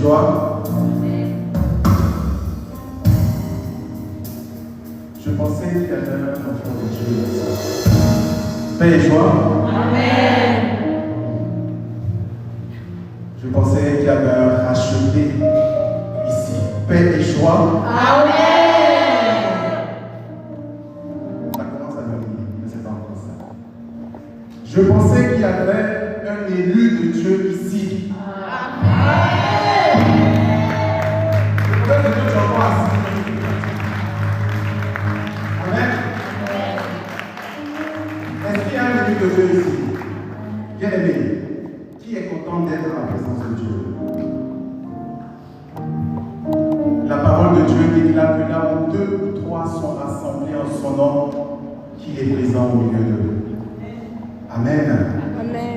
joie. Je pensais qu'il y avait un enfant de Dieu ici. Paix et joie. Amen. Je pensais qu'il y avait un racheté ici. Paix et joie. Amen. Ça commence à venir, mais c'est pas encore ça. Je pensais qu'il y avait un élu de Dieu ici. Amen. Le problème, c'est que tu en vois assis. Amen. Est-ce qu'il y a un élu de Dieu ici? Bien aimé, qui est content d'être dans la présence de Dieu? La parole de Dieu déclare que là où 2 ou 3 sont rassemblés en son nom, qu'il est présent au milieu d'eux. Amen. Amen.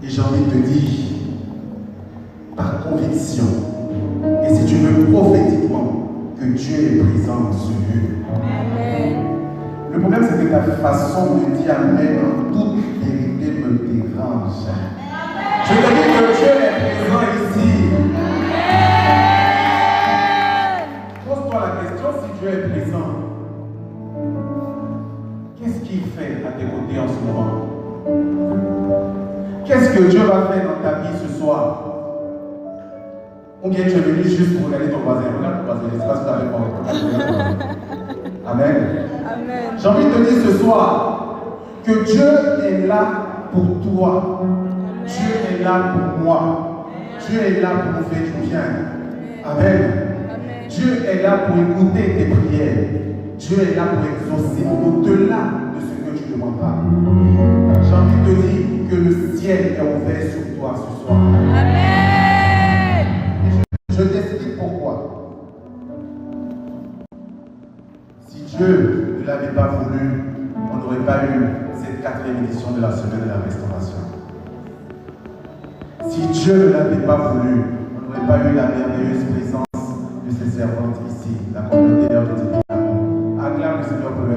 Et j'ai envie de te dire, par conviction, et si tu veux prophétiquement, que Dieu est présent dans ce lieu. Amen. Le problème, c'est que ta façon de dire Amen en toute vérité me dérange. Je te dis que Dieu est présent ici. Pose-toi la question si Dieu est présent. Qu'est-ce qu'il fait à tes côtés en ce moment? Qu'est-ce que Dieu va faire dans ta vie ce soir? Ou bien tu es venu juste pour regarder ton voisin? Regarde ton voisin, l'espace avec moi. Amen. Amen. J'ai envie de te dire ce soir que Dieu est là pour toi. Dieu est là pour moi. Dieu est là pour nous faire du bien. Amen. Dieu est là pour écouter tes prières. Dieu est là pour exaucer au-delà de ce que tu demanderas. J'ai envie de te dire que le ciel est ouvert sur toi ce soir. Amen. Je t'explique pourquoi. Si Dieu ne l'avait pas voulu, on n'aurait pas eu cette 4e édition de la semaine de la restauration. Si Dieu ne l'avait pas voulu, on n'aurait pas eu la merveilleuse présence de ses servantes ici, la communauté de Dieu. Acclame le Seigneur pour le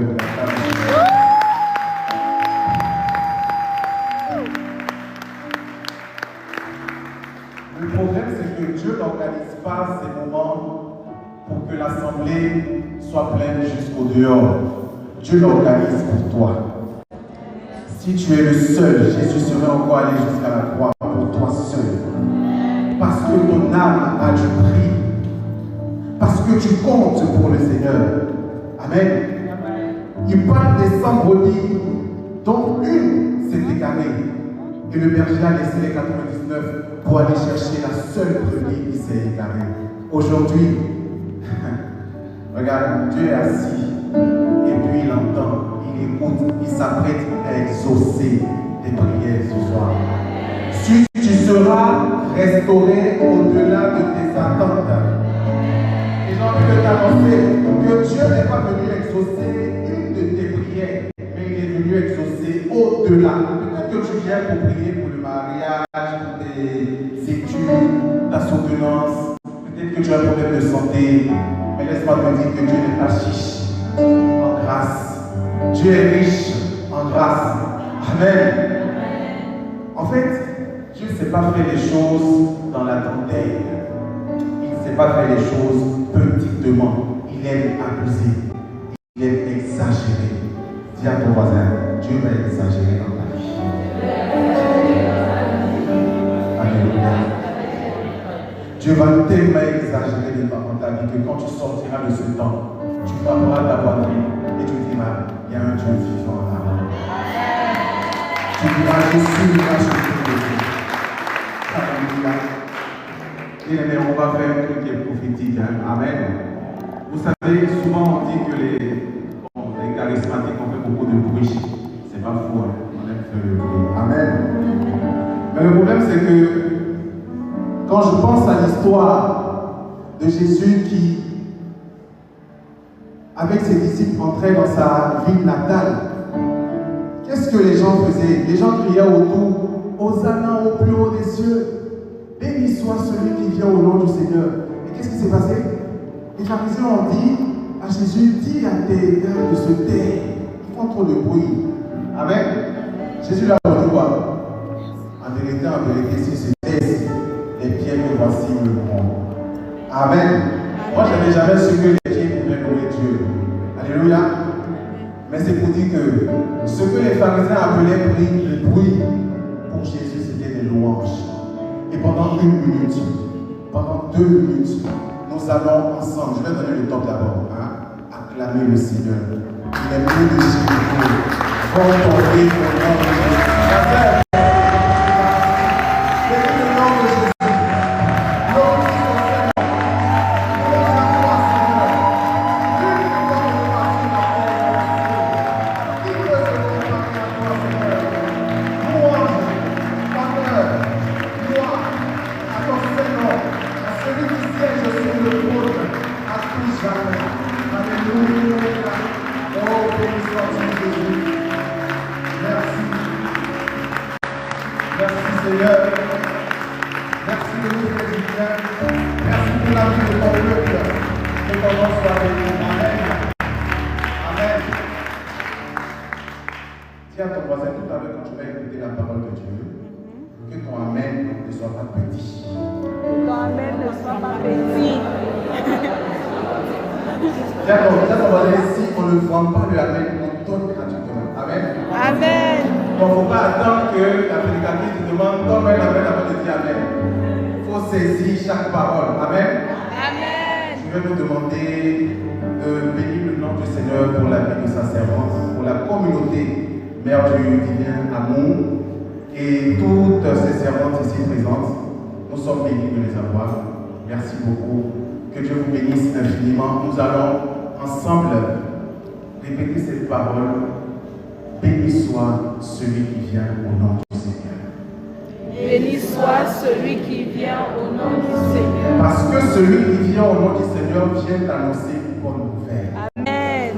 Le problème, c'est que Dieu n'organise pas ces moments pour que l'assemblée soit pleine jusqu'au dehors. Dieu l'organise pour toi. Si tu es le seul, Jésus serait encore allé jusqu'à la croix pour toi seul. Parce que ton âme a du prix. Parce que tu comptes pour le Seigneur. Amen. Il parle des 100 brebis, dont une s'est égarée. Et le berger a laissé les 99 pour aller chercher la seule brebis qui s'est égarée. Aujourd'hui, regarde, Dieu est assis et puis il entend, il écoute, il s'apprête à exaucer tes prières ce soir. Si tu seras restauré au-delà de tes attentes, et j'ai envie de t'annoncer que Dieu n'est pas venu exaucer une de tes prières, mais il est venu exaucer au-delà. Peut-être que tu viens pour prier pour le mariage, pour tes études, ta soutenance. Peut-être que tu as un problème de santé, mais laisse-moi te dire que Dieu n'est pas chiche en grâce. Dieu est riche en grâce. Amen. En fait, Dieu ne sait pas faire les choses dans la dentelle. Il ne sait pas faire les choses petitement. Il aime abuser. Il aime exagérer. Dis à ton voisin, Dieu va exagérer dans ta vie. Alléluia. Dieu va tellement exagérer dans ta vie que quand tu sortiras de ce temps, tu frapperas ta poitrine et tu diras, il y a un Dieu vivant là. Tu diras, je suis là, je suis là. Alléluia. Bien-aimés, on va faire un truc qui est prophétique. Hein? Amen. Vous savez, souvent on dit que les charismatiques ont fait beaucoup de bruit. C'est pas faux. Hein? On aime faire le bruit. Amen. Mais le problème, c'est que quand je pense à l'histoire de Jésus qui, avec ses disciples, entrait dans sa ville natale, qu'est-ce que les gens faisaient? Les gens criaient autour, Hosanna au plus haut des cieux, béni soit celui qui vient au nom du Seigneur. Et qu'est-ce qui s'est passé? Les pharisiens ont dit à Jésus, dis à tes gars de se taire, ils font trop de bruit. Amen. Jésus leur a dit quoi? En vérité, si se taisent, les pierres que voici me diront. Amen. Moi, je n'avais jamais su que les pieds pouvaient louer Dieu. Alléluia. Mais c'est pour dire que ce que les pharisiens appelaient le bruit, pour Jésus, c'était des louanges. Et pendant 1 minute, pendant 2 minutes, nous allons ensemble, je vais donner le temps d'abord, acclamer le Seigneur. Il est mieux de Jésus. Bon tomber au nom de Jésus. Merci beaucoup. Que Dieu vous bénisse infiniment. Nous allons ensemble répéter cette parole. Béni soit celui qui vient au nom du Seigneur. Béni soit celui qui vient au nom du Seigneur. Parce que celui qui vient au nom du Seigneur vient d'annoncer une bonne nouvelle. Amen.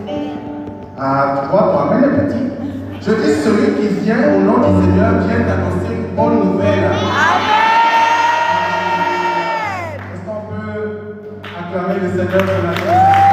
Ah, tu vois, ton amen est petit. Je dis celui qui vient au nom du Seigneur vient d'annoncer une bonne nouvelle. Amen. Acclamer le Seigneur pour la vie.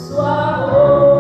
Sois honoré.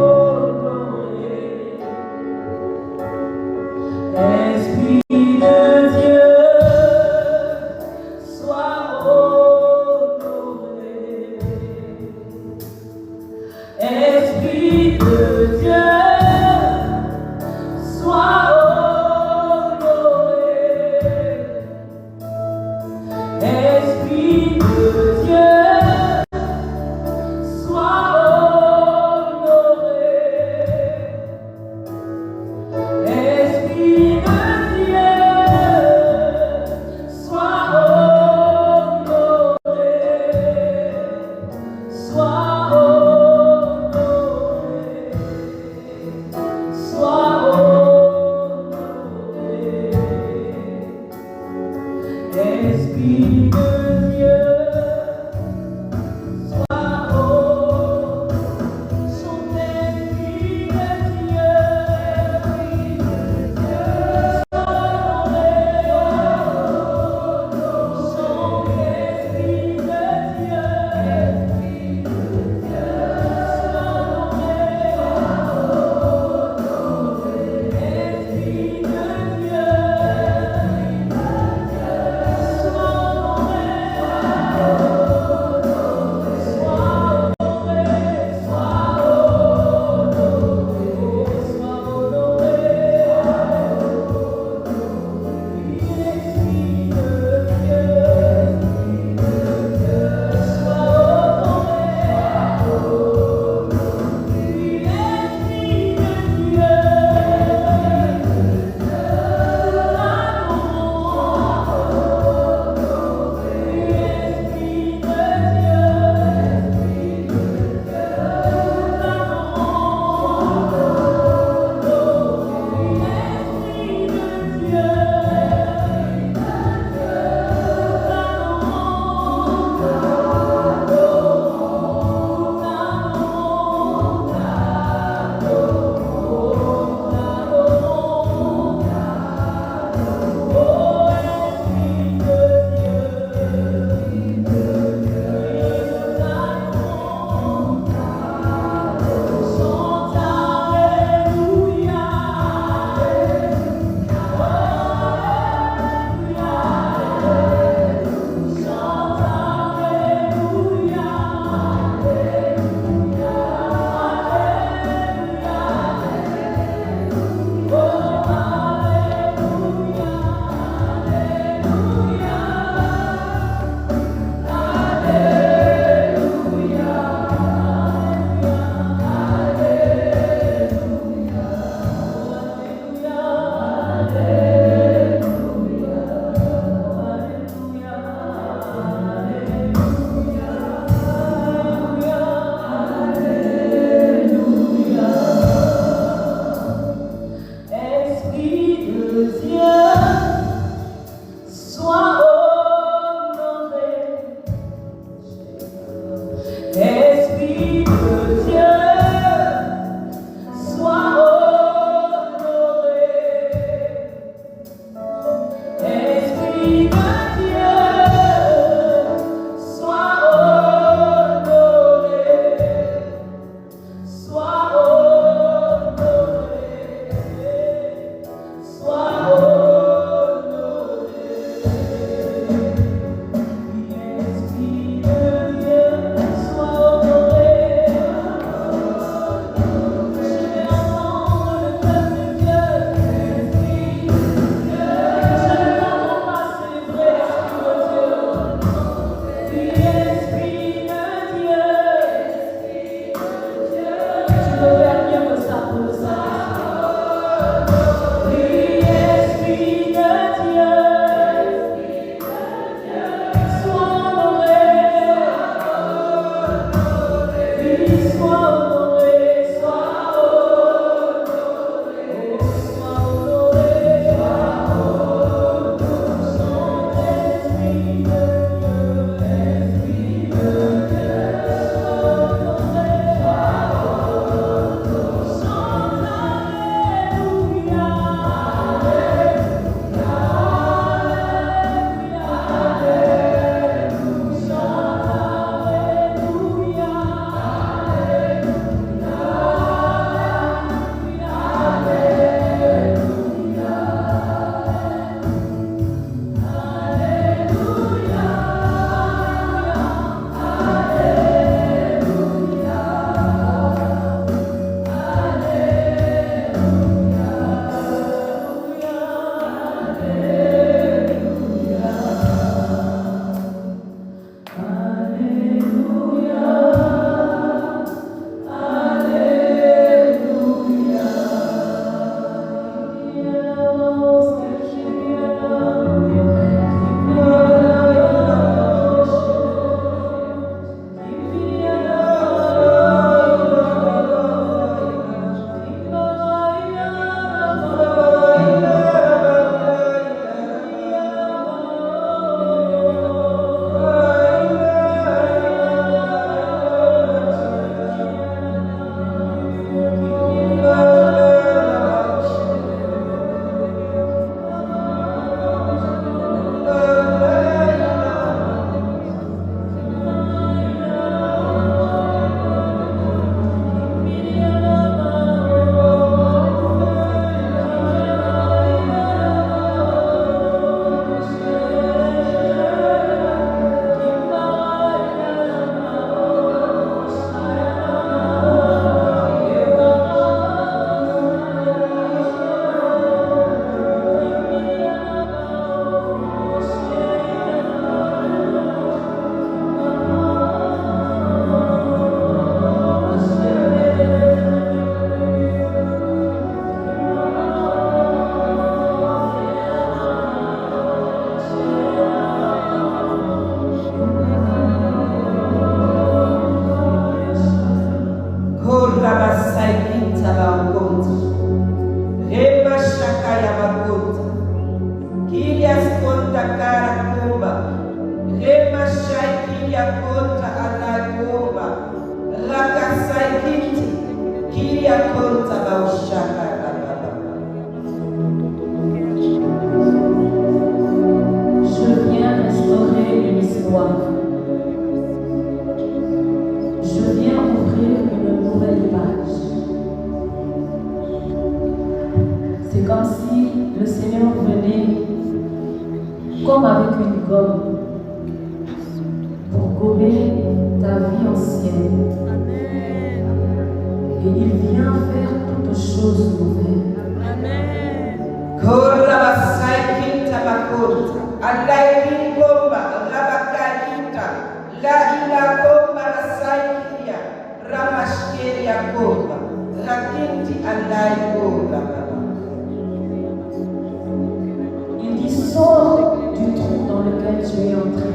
Il dit sors du trou dans lequel tu es entré.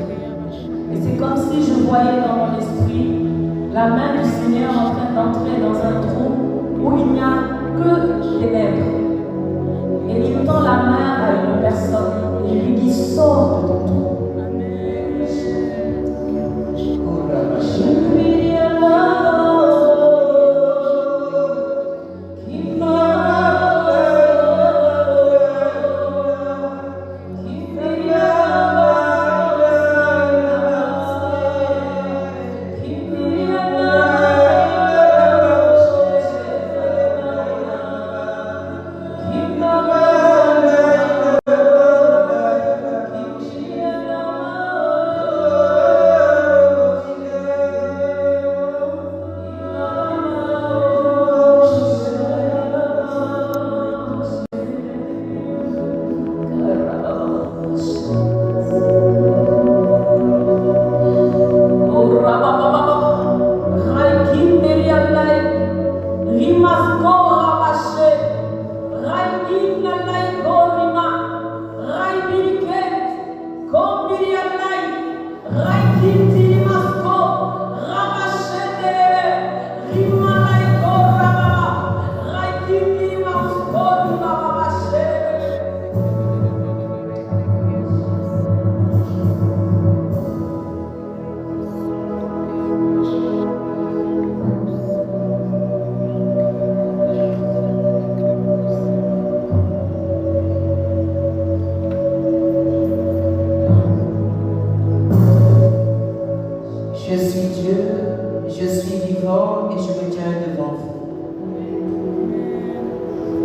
Et c'est comme si je voyais dans mon esprit la main du Seigneur en train d'entrer dans un trou où il n'y a que des ténèbres. Et il tend la main à une personne et il lui dit sors de ton trou.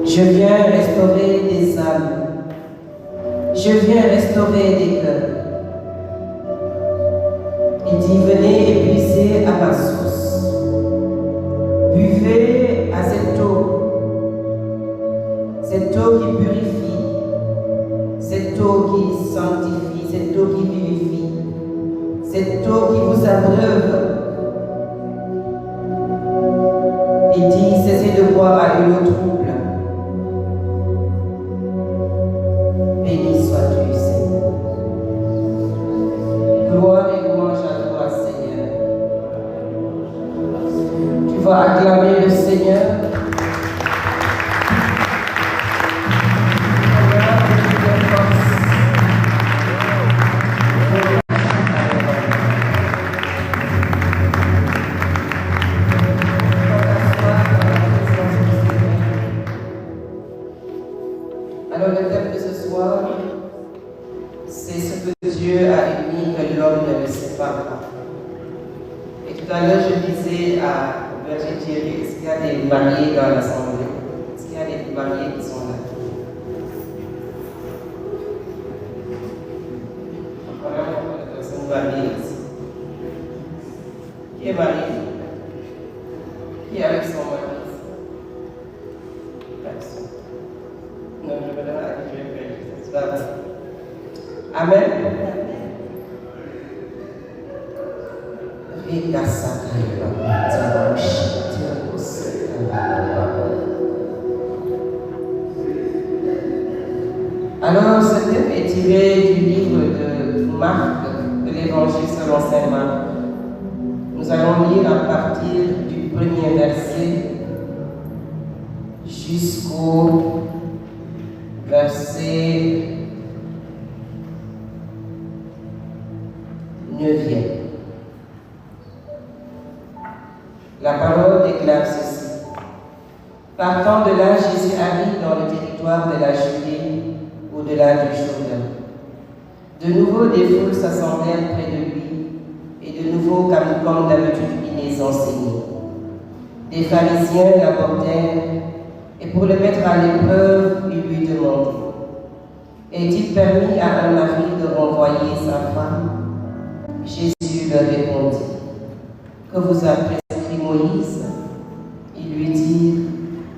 Je viens restaurer des âmes. Je viens restaurer des cœurs. Il dit, venez et puisez à ma source. Buvez à cette eau qui purifie, cette eau qui sanctifie, cette eau qui vivifie, cette eau qui vous abreuve. Il dit, cessez de boire à une eau trouble. Béni sois-tu, Seigneur. Gloire et louange à toi, Seigneur. Tu vas acclamer le Seigneur. Alors le thème de ce soir, c'est ce que Dieu a uni, que l'homme ne le sépare pas. Et tout à l'heure, je disais à Berger Thierry, est-ce qu'il y a des mariés dans l'assemblée? Est-ce qu'il y a des mariés qui sont là? Vraiment, les personnes mariées ici. Qui est marié? Qui est avec son mari? Personne. Non, je me donne à qui je vais faire, c'est pas vrai. Amen. Alors, ce thème est tiré du livre de Marc, de l'Évangile selon saint Marc. Nous allons lire à partir du premier verset. verset jusqu'au verset 9e. La parole déclare ceci. Partant de là, Jésus arrive dans le territoire de la Judée, au-delà du Jourdain. De nouveau, des foules s'assemblèrent près de lui, et de nouveau, comme d'habitude, il les enseignait. Des pharisiens l'abordèrent, et pour le mettre à l'épreuve, ils lui demandaient: est-il permis à un mari de renvoyer sa femme? Jésus leur répondit: que vous a prescrit Moïse? Ils lui dirent: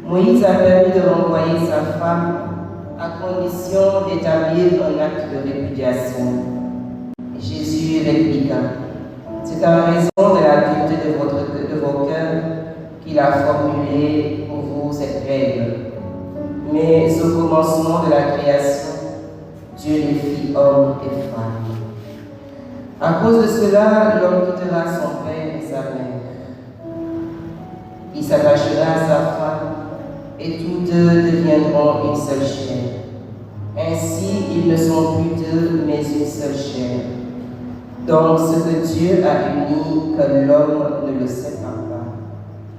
Moïse a permis de renvoyer sa femme à condition d'établir un acte de répudiation. Jésus répliqua: c'est en raison de la dureté de vos cœurs qu'il a formulé pour vous cette règle. Mais au commencement de la création, Dieu les fit hommes et femmes. À cause de cela, l'homme quittera son père et sa mère. Il s'attachera à sa femme, et tous deux deviendront une seule chair. Ainsi, ils ne sont plus deux, mais une seule chair. Donc, ce que Dieu a uni, que l'homme ne le sépare pas.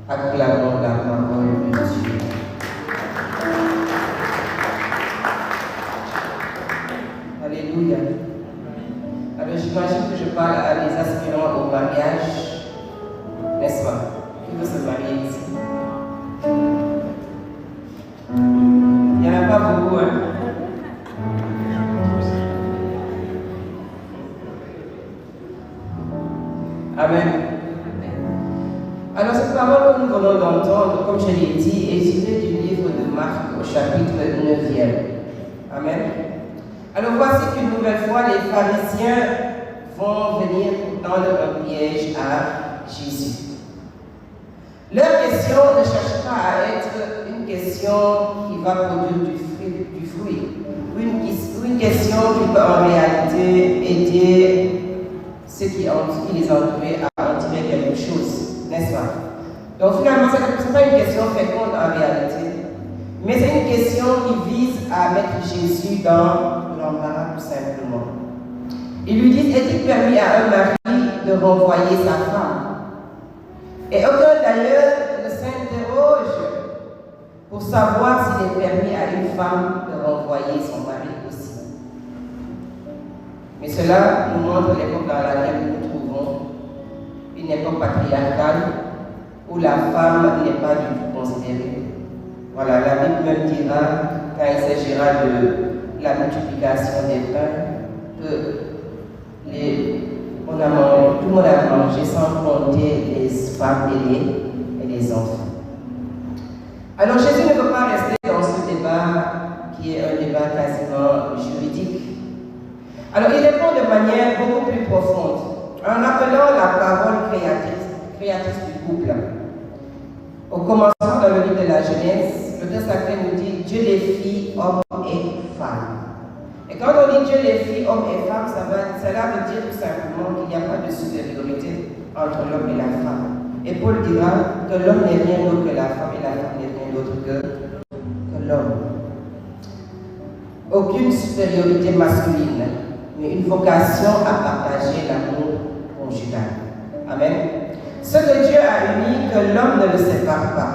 Acclamons la parole de Dieu. Alléluia. Alors, j'imagine que je parle à des aspirants au mariage, n'est-ce pas? Qui veut se marier ici? Il n'y en a pas beaucoup, hein? Amen. Alors, cette parole que nous venons d'entendre, comme je l'ai dit, est tirée du livre de Marc au chapitre 9e. Amen. Alors, voici qu'une nouvelle fois, les pharisiens vont venir pour tendre un piège à Jésus. Leur question ne cherche pas à être une question qui va produire du fruit, ou une question qui peut en réalité aider ceux qui les entouraient à en tirer quelque chose, n'est-ce pas? Donc finalement, ce n'est pas une question féconde en réalité, mais c'est une question qui vise à mettre Jésus dans l'embarras tout simplement. Ils lui disent: est-il permis à un mari de renvoyer sa femme? Et aucun d'ailleurs ne s'interroge pour savoir s'il est permis à une femme de renvoyer son mari aussi. Mais cela nous montre l'époque dans laquelle nous nous trouvons, une époque patriarcale où la femme n'est pas du tout considérée. Voilà, la Bible même dira, quand il s'agira de la multiplication des pains, que tout le monde a mangé sans compter les femmes et les enfants. Alors Jésus ne veut pas rester dans ce débat qui est un débat quasiment juridique. Alors il répond de manière beaucoup plus profonde, en appelant la parole créatrice du couple. Au commencement dans le livre de la Genèse, le texte sacré nous dit: Dieu les fit hommes et femmes. Et quand on dit Dieu les fit hommes et femmes, cela veut dire tout simplement qu'il n'y a pas de supériorité entre l'homme et la femme. Et Paul dira que l'homme n'est rien d'autre que la femme et la femme n'est rien d'autre que l'homme. Aucune supériorité masculine, mais une vocation à partager l'amour conjugal. Amen. Ce que Dieu a uni, que l'homme ne le sépare pas.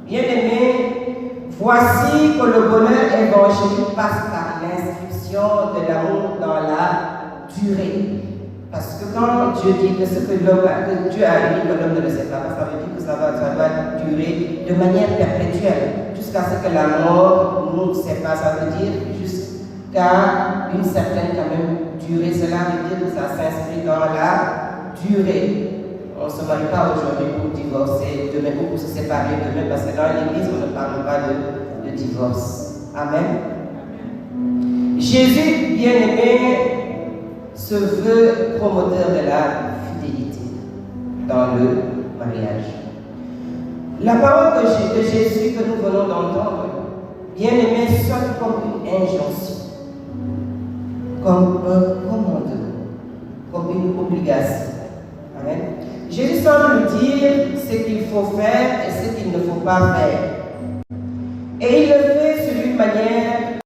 Bien-aimé, voici que le bonheur évangélique passe par l'inscription de l'amour dans la durée. Parce que quand Dieu dit que ce que Dieu a uni, que l'homme ne le sépare pas, ça veut dire que ça va durer de manière perpétuelle, jusqu'à ce que la mort nous sépare. Ça veut dire jusqu'à une certaine quand même durée. Cela veut dire que ça s'inscrit dans la durée. On ne se marie pas aujourd'hui pour divorcer demain ou pour se séparer demain, parce que dans l'église, on ne parle pas de divorce. Amen. Jésus, bien-aimé, se veut promoteur de la fidélité dans le mariage. La parole de Jésus que nous venons d'entendre, bien-aimé, sonne comme une injonction, comme un commandement, comme une obligation. Amen. Jésus semble nous dire ce qu'il faut faire et ce qu'il ne faut pas faire. Et il le fait d'une manière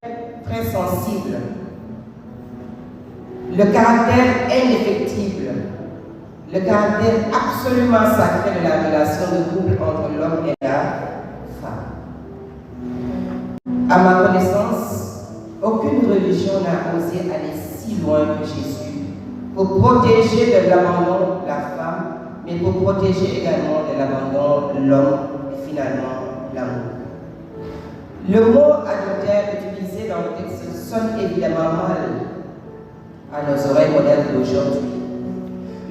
très sensible. Le caractère indéfectible, le caractère absolument sacré de la relation de couple entre l'homme et la femme. À ma connaissance, aucune religion n'a osé aller si loin que Jésus pour protéger de l'abandon la femme, mais pour protéger également de l'abandon l'homme et finalement l'amour. Le mot adultère utilisé dans le texte sonne évidemment mal à nos oreilles modernes d'aujourd'hui.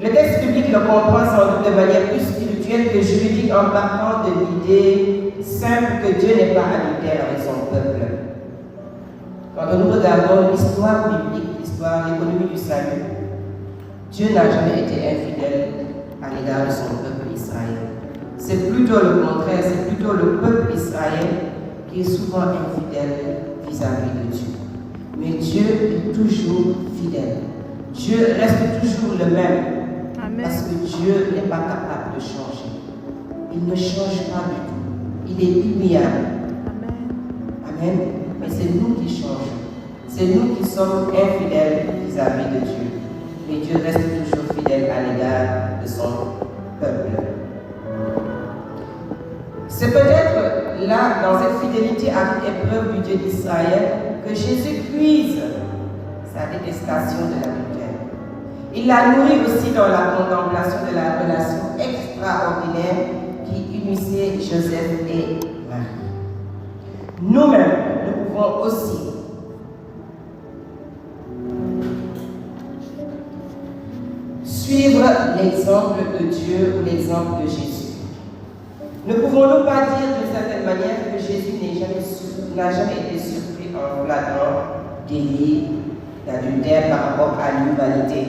Le texte biblique le comprend sans doute de manière plus spirituelle que juridique en partant de l'idée simple que Dieu n'est pas adultère avec son peuple. Quand nous regardons l'histoire biblique, l'histoire, l'économie du salut, Dieu n'a jamais été infidèle à l'égard de son peuple Israël. C'est plutôt le contraire, c'est plutôt le peuple Israël qui est souvent infidèle vis-à-vis de Dieu. Mais Dieu est toujours fidèle. Dieu reste toujours le même. Amen. Parce que Dieu n'est pas capable de changer. Il ne change pas du tout. Il est immuable. Amen. Mais c'est nous qui changeons. C'est nous qui sommes infidèles vis-à-vis de Dieu. Mais Dieu reste toujours fidèle à l'égard de son peuple. C'est peut-être là, dans cette fidélité à toute épreuve du Dieu d'Israël, que Jésus puise sa détestation de l'adultère. Il la nourrit aussi dans la contemplation de la relation extraordinaire qui unissait Joseph et Marie. Nous-mêmes, nous pouvons aussi suivre l'exemple de Dieu ou l'exemple de Jésus. Ne pouvons-nous pas dire d'une certaine manière que Jésus n'a jamais été surpris en flagrant délit d'adultère par rapport à l'humanité,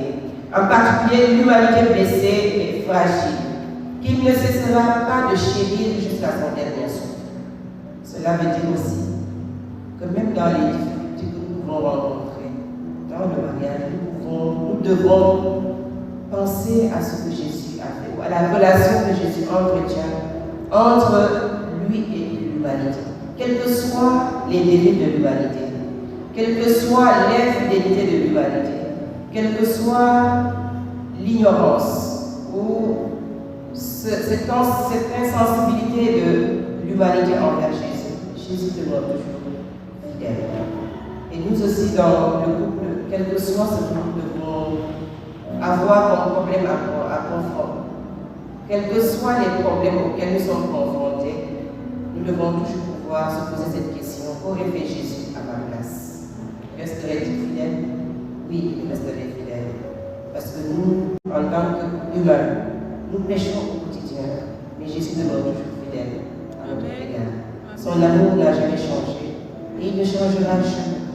en particulier l'humanité blessée et fragile, qu'il ne cessera pas de chérir jusqu'à son dernier souffle. Cela veut dire aussi que même dans les difficultés que nous pouvons rencontrer dans le mariage, nous devons penser à ce que Jésus a fait, ou à la relation que Jésus entretient entre lui et l'humanité. Quels que soient les délits de l'humanité, quelle que soit l'infidélité de l'humanité, quelle que soit l'ignorance ou cette insensibilité de l'humanité envers Jésus, Jésus demeure toujours fidèle. Et nous aussi, dans le couple, quel que soit ce que nous devons avoir comme problème à confronter, quels que soient les problèmes auxquels nous sommes confrontés, nous devons toujours pouvoir se poser cette question: qu'aurait fait Jésus à ma place? Resterait-il fidèle? Oui, il resterait fidèle. Parce que nous, en tant qu'humains, nous péchons au quotidien, mais Jésus demeure toujours fidèle à notre égard. Son amour n'a jamais changé et il ne changera jamais.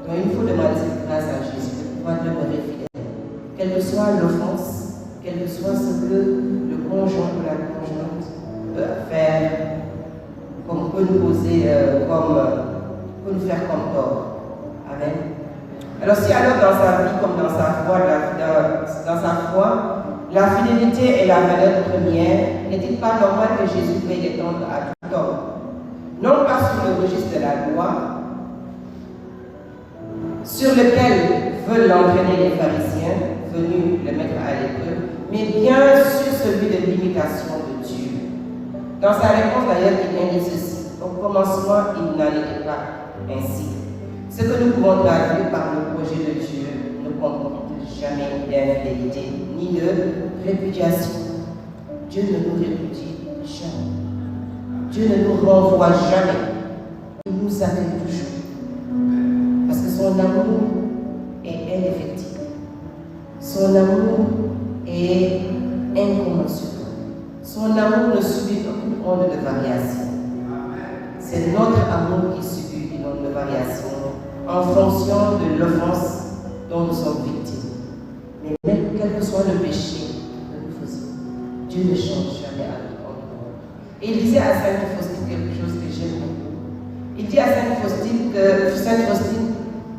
Donc il faut demander cette grâce à Jésus de pouvoir demeurer fidèle. Quelle que soit l'offense, quel que soit ce que le conjoint ou la conjointe peut faire, comme peut nous poser, peut nous faire comme tort. Amen. Alors si alors dans sa vie comme dans sa foi, la fidélité est la valeur première, n'est-il pas normal que Jésus veuille l'étendre à tout homme? Non pas sur le registre de la loi, sur lequel veulent l'entraîner les pharisiens, venus le mettre à l'épreuve, mais bien sur celui de l'imitation de Dieu. Dans sa réponse d'ailleurs, il indique ceci: au commencement, il n'en était pas ainsi. Ce que nous pouvons traduire par le projet de Dieu ne comporte jamais d'infidélité ni de répudiation. Dieu ne nous répudie jamais. Dieu ne nous renvoie jamais. Il nous appelle toujours. Parce que son amour est indéfectible. Son amour est incommensurable. Son amour ne subit aucune onde de variation. C'est notre amour qui subit une onde de variation en fonction de l'offense dont nous sommes victimes. Mais même quel que soit le péché que nous faisons, Dieu ne change jamais à notre endroit. Et il disait à Sainte Faustine quelque chose que j'aime beaucoup. Il dit à Sainte Faustine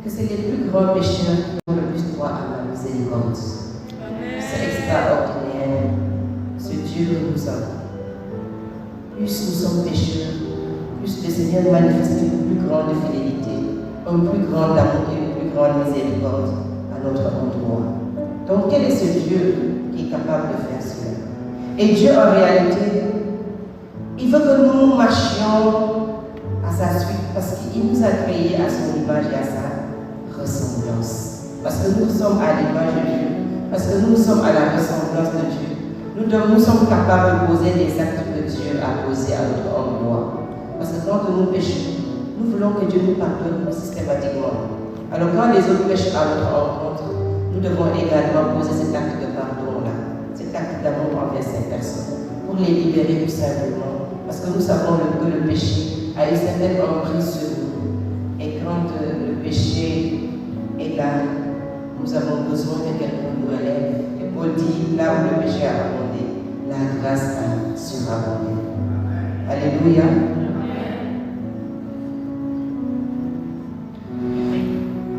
que c'est les plus grands pécheurs qui ont le plus droit à la miséricorde. C'est extraordinaire, ce Dieu que nous avons. plus nous sommes pécheurs, plus le Seigneur manifeste une plus grande fidélité, un plus grand amour et une plus grande miséricorde à notre endroit. Donc quel est ce Dieu qui est capable de faire cela? Et Dieu en réalité, il veut que nous marchions à sa suite parce qu'il nous a créés à son image et à sa ressemblance. Parce que nous sommes à l'image de Dieu, parce que nous sommes à la ressemblance de Dieu. Nous sommes capables de poser les actes que Dieu a posés à notre endroit. Parce que quand nous péchons, nous voulons que Dieu nous pardonne systématiquement. Alors quand les autres pêchent à notre rencontre, nous devons également poser cet acte de pardon-là, cet acte d'amour envers ces personnes, pour les libérer tout simplement. Parce que nous savons que le péché a une certaine emprise sur nous. Et quand le péché est là, nous avons besoin que quelqu'un nous relève. Et Paul dit, là où le péché a abondé, la grâce a surabondé. Alléluia.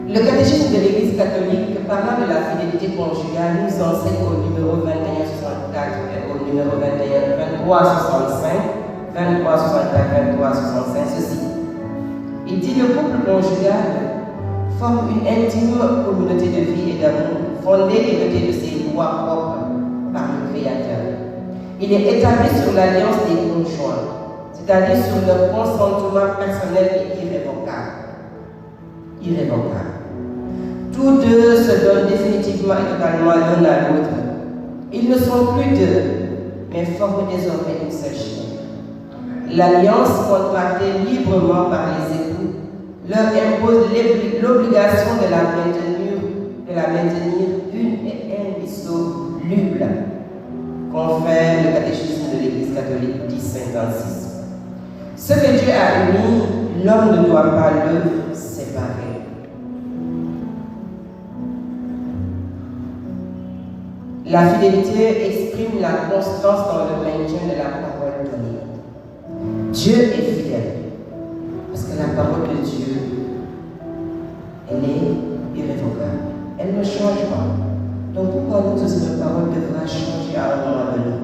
Le catéchisme de l'Église catholique, parlant de la fidélité conjugale, nous enseigne au numéro 2164 et au numéro 2365, 2364, 2365 ceci. Il dit le couple conjugal forme une intime communauté de vie et d'amour fondée et dotée de ses lois propres par le Créateur. Il est établi sur l'alliance des conjoints, c'est-à-dire sur leur consentement personnel et irrévocable. Tous deux se donnent définitivement et totalement l'un à l'autre. Ils ne sont plus deux, mais forment désormais une seule chair. L'alliance contractée librement par les époux leur impose l'obligation de la maintenir une et indissoluble, confère le catéchisme de l'Église catholique 1056. Ce que Dieu a uni, l'homme ne doit pas le séparer. La fidélité exprime la constance dans le maintien de la parole donnée. Dieu est fidèle, parce que la parole de Dieu, elle est irrévocable. Elle ne change pas. Donc pourquoi nous aussi, notre parole devra changer à un moment donné?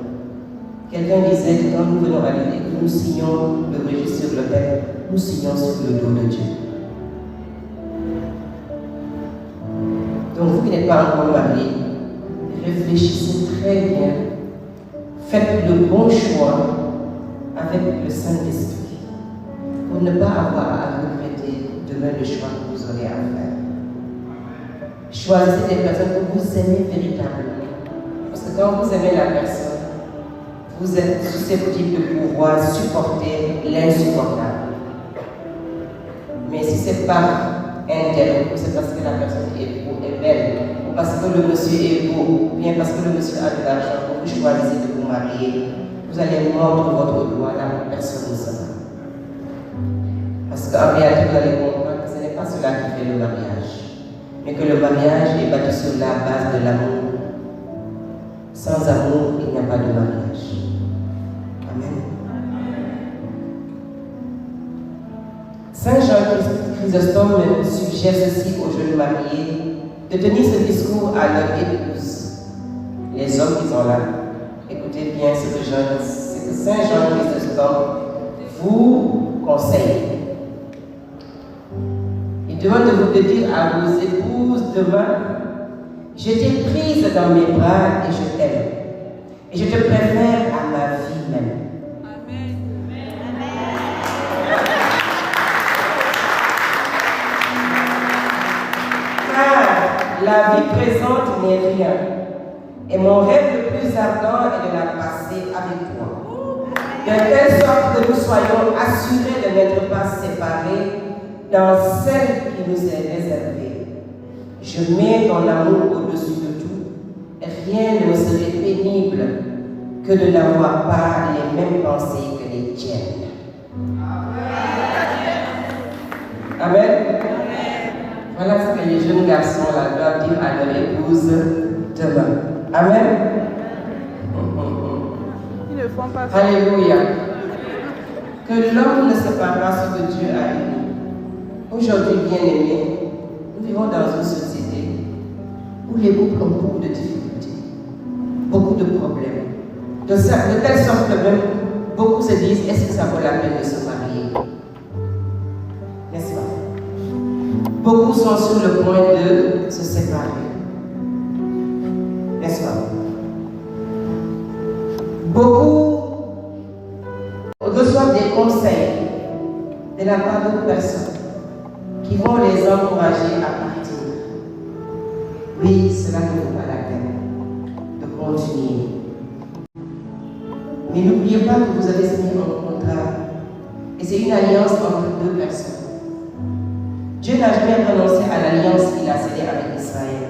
Quelqu'un disait que quand nous venons à l'idée que nous signons le registre sur le Père, nous signons sur le dos de Dieu. Donc vous qui n'êtes pas encore mariés, réfléchissez très bien. Faites le bon choix avec le Saint-Esprit pour ne pas avoir à regretter demain le choix que vous aurez à faire. Choisissez des personnes que vous aimez véritablement. Parce que quand vous aimez la personne, vous êtes susceptible de pouvoir supporter l'insupportable. Mais si c'est par intérêt, ou c'est parce que la personne est beau, est belle, ou parce que le monsieur est beau, ou bien parce que le monsieur a de l'argent, que vous choisissez de vous marier, vous allez mordre votre doigt là où personne ne sera. Parce qu'en réalité, vous allez comprendre que ce n'est pas cela qui fait le mariage, mais que le mariage est bâti sur la base de l'amour. Sans amour, il n'y a pas de mariage. Amen. Saint Jean Chrysostome suggère ceci aux jeunes mariés, de tenir ce discours à leur épouse. Les hommes qui sont là, écoutez bien ce que Saint Jean Chrysostome vous conseille. Il demande de vous dire à vos épouses demain, je t'ai prise dans mes bras et je t'aime. Et je te préfère à ma vie même. Amen. Car la vie présente n'est rien. Et mon rêve le plus ardent est de la passer avec toi. De telle sorte que nous soyons assurés de n'être pas séparés dans celle qui nous est réservée. Je mets ton amour au-dessus de tout. Et rien ne me serait pénible que de n'avoir pas les mêmes pensées que les tiennes. Amen. Voilà ce que les jeunes garçons là doivent dire à leur épouse demain. Amen. Ils ne font pas ça. Alléluia. Que l'homme ne sépare pas ce que Dieu a uni. Aujourd'hui, bien-aimés, nous vivons dans une société où les couples ont beaucoup de difficultés, beaucoup de problèmes. De telle sorte que même beaucoup se disent, est-ce que ça vaut la peine de se marier? N'est-ce pas? Beaucoup sont sur le point de se séparer. N'est-ce pas? Beaucoup reçoivent des conseils de la part d'autres personnes qui vont les encourager à partir. Oui, cela ne vaut pas la peine de continuer. Mais n'oubliez pas que vous avez signé un contrat et c'est une alliance entre deux personnes. Dieu n'a jamais renoncé à l'alliance qu'il a scellée avec Israël.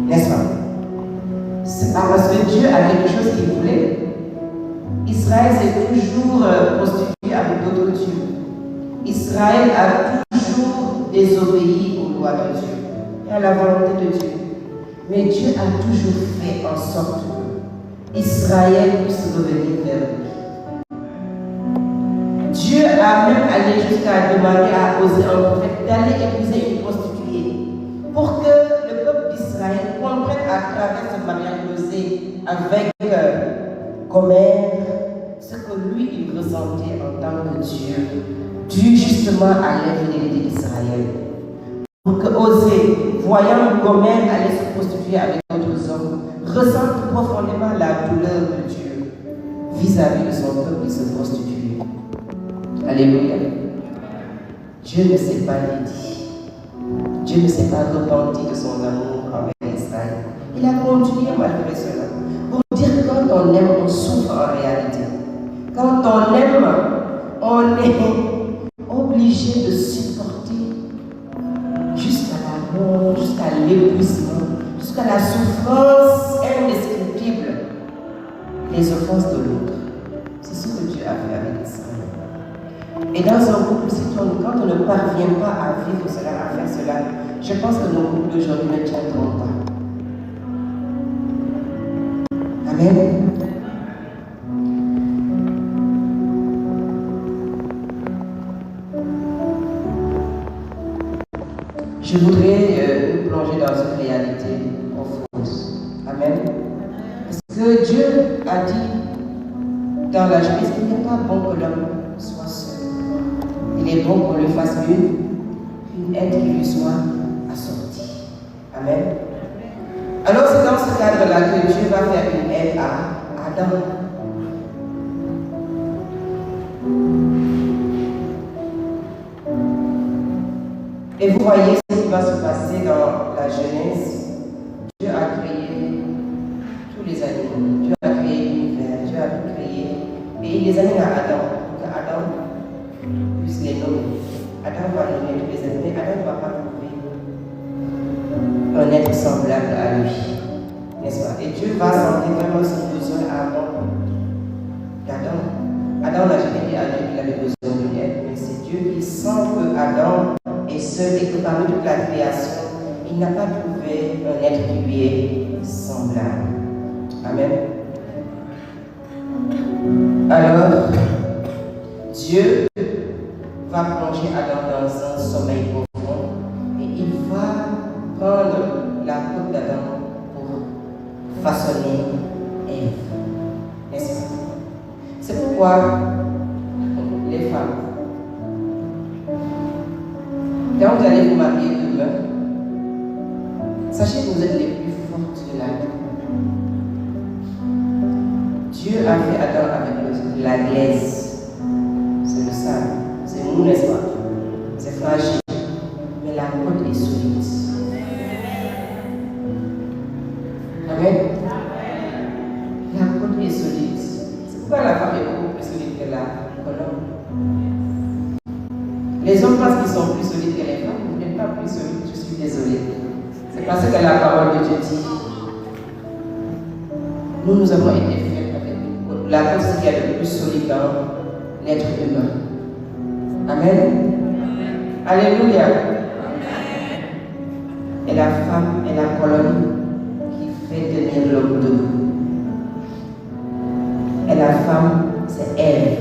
N'est-ce pas? C'est pas parce que Dieu a quelque chose qu'il voulait. Israël s'est toujours prostitué avec d'autres dieux. Israël a toujours désobéi aux lois de Dieu et à la volonté de Dieu. Mais Dieu a toujours fait en sorte que Israël puisse revenir vers lui. Dieu a même allé jusqu'à demander à oser un prophète d'aller épouser une prostituée pour que le peuple d'Israël comprenne à travers ce mariage osé avec Gomère ce que lui il ressentait en tant que Dieu, dû justement à l'infidélité d'Israël. Pour que Osée, voyant Gomère aller se prostituer avec d'autres hommes, ressente profondément la douleur de Dieu vis-à-vis de son peuple qui se prostitue. Alléluia. Dieu ne s'est pas dédié. Dieu ne s'est pas repenti de son amour envers Israël. Il a continué malgré cela. Pour dire que quand on aime, on souffre en réalité. Quand on aime, on est obligé de supporter jusqu'à la mort, jusqu'à l'épuisement, jusqu'à la souffrance indescriptible, les offenses de l'autre. C'est ce que Dieu a fait avec Israël. Et dans un couple, quand on ne parvient pas à vivre cela, à faire cela, je pense que nos couples d'aujourd'hui ne tiendront pas. Amen. Je voudrais nous plonger dans une réalité profonde. Amen. Parce que Dieu a dit dans la Genèse qu'il n'est pas bon que l'homme soit seul. Il est bon qu'on lui fasse une aide qui lui soit assortie. Amen. Alors c'est dans ce cadre-là que Dieu va faire une aide à Adam. Et vous voyez ce qui va se passer dans la Genèse. Dieu a créé tous les animaux. Dieu a créé l'univers. Dieu a tout créé. Et il les amène à Adam. Pour que Adam puisse les nommer. Adam va nommer tous les animaux. Mais Adam ne va pas trouver un être semblable à lui. N'est-ce pas? Et Dieu va sentir vraiment son besoin avant d'Adam. Adam n'a jamais dit à Dieu qu'il avait besoin d'une aide. Mais c'est Dieu qui sent que Adam est seul et que parmi toute la création, il n'a pas trouvé un être qui lui est semblable. Amen. Alors, Dieu va plonger Adam dans un sommeil profond et il va prendre la côte d'Adam pour façonner Ève. N'est-ce pas? C'est pourquoi les femmes, quand vous allez vous marier demain, sachez que vous êtes les plus fortes de la vie. Dieu a fait Adam avec la glaise. C'est le sable. C'est mou, n'est-ce pas? C'est fragile. Mais la côte est solide. Amen. La côte est solide. C'est pourquoi la femme est beaucoup plus solide que l'homme. Les hommes pensent qu'ils sont plus solides que les femmes. Vous n'êtes pas plus solides, je suis désolée. C'est parce que la parole de Dieu dit. Nous avons été faits avec la chose qui est le plus solide dans l'être humain. Amen. Alléluia. Et la femme est la colonne qui fait tenir l'homme debout. Et la femme, c'est Ève.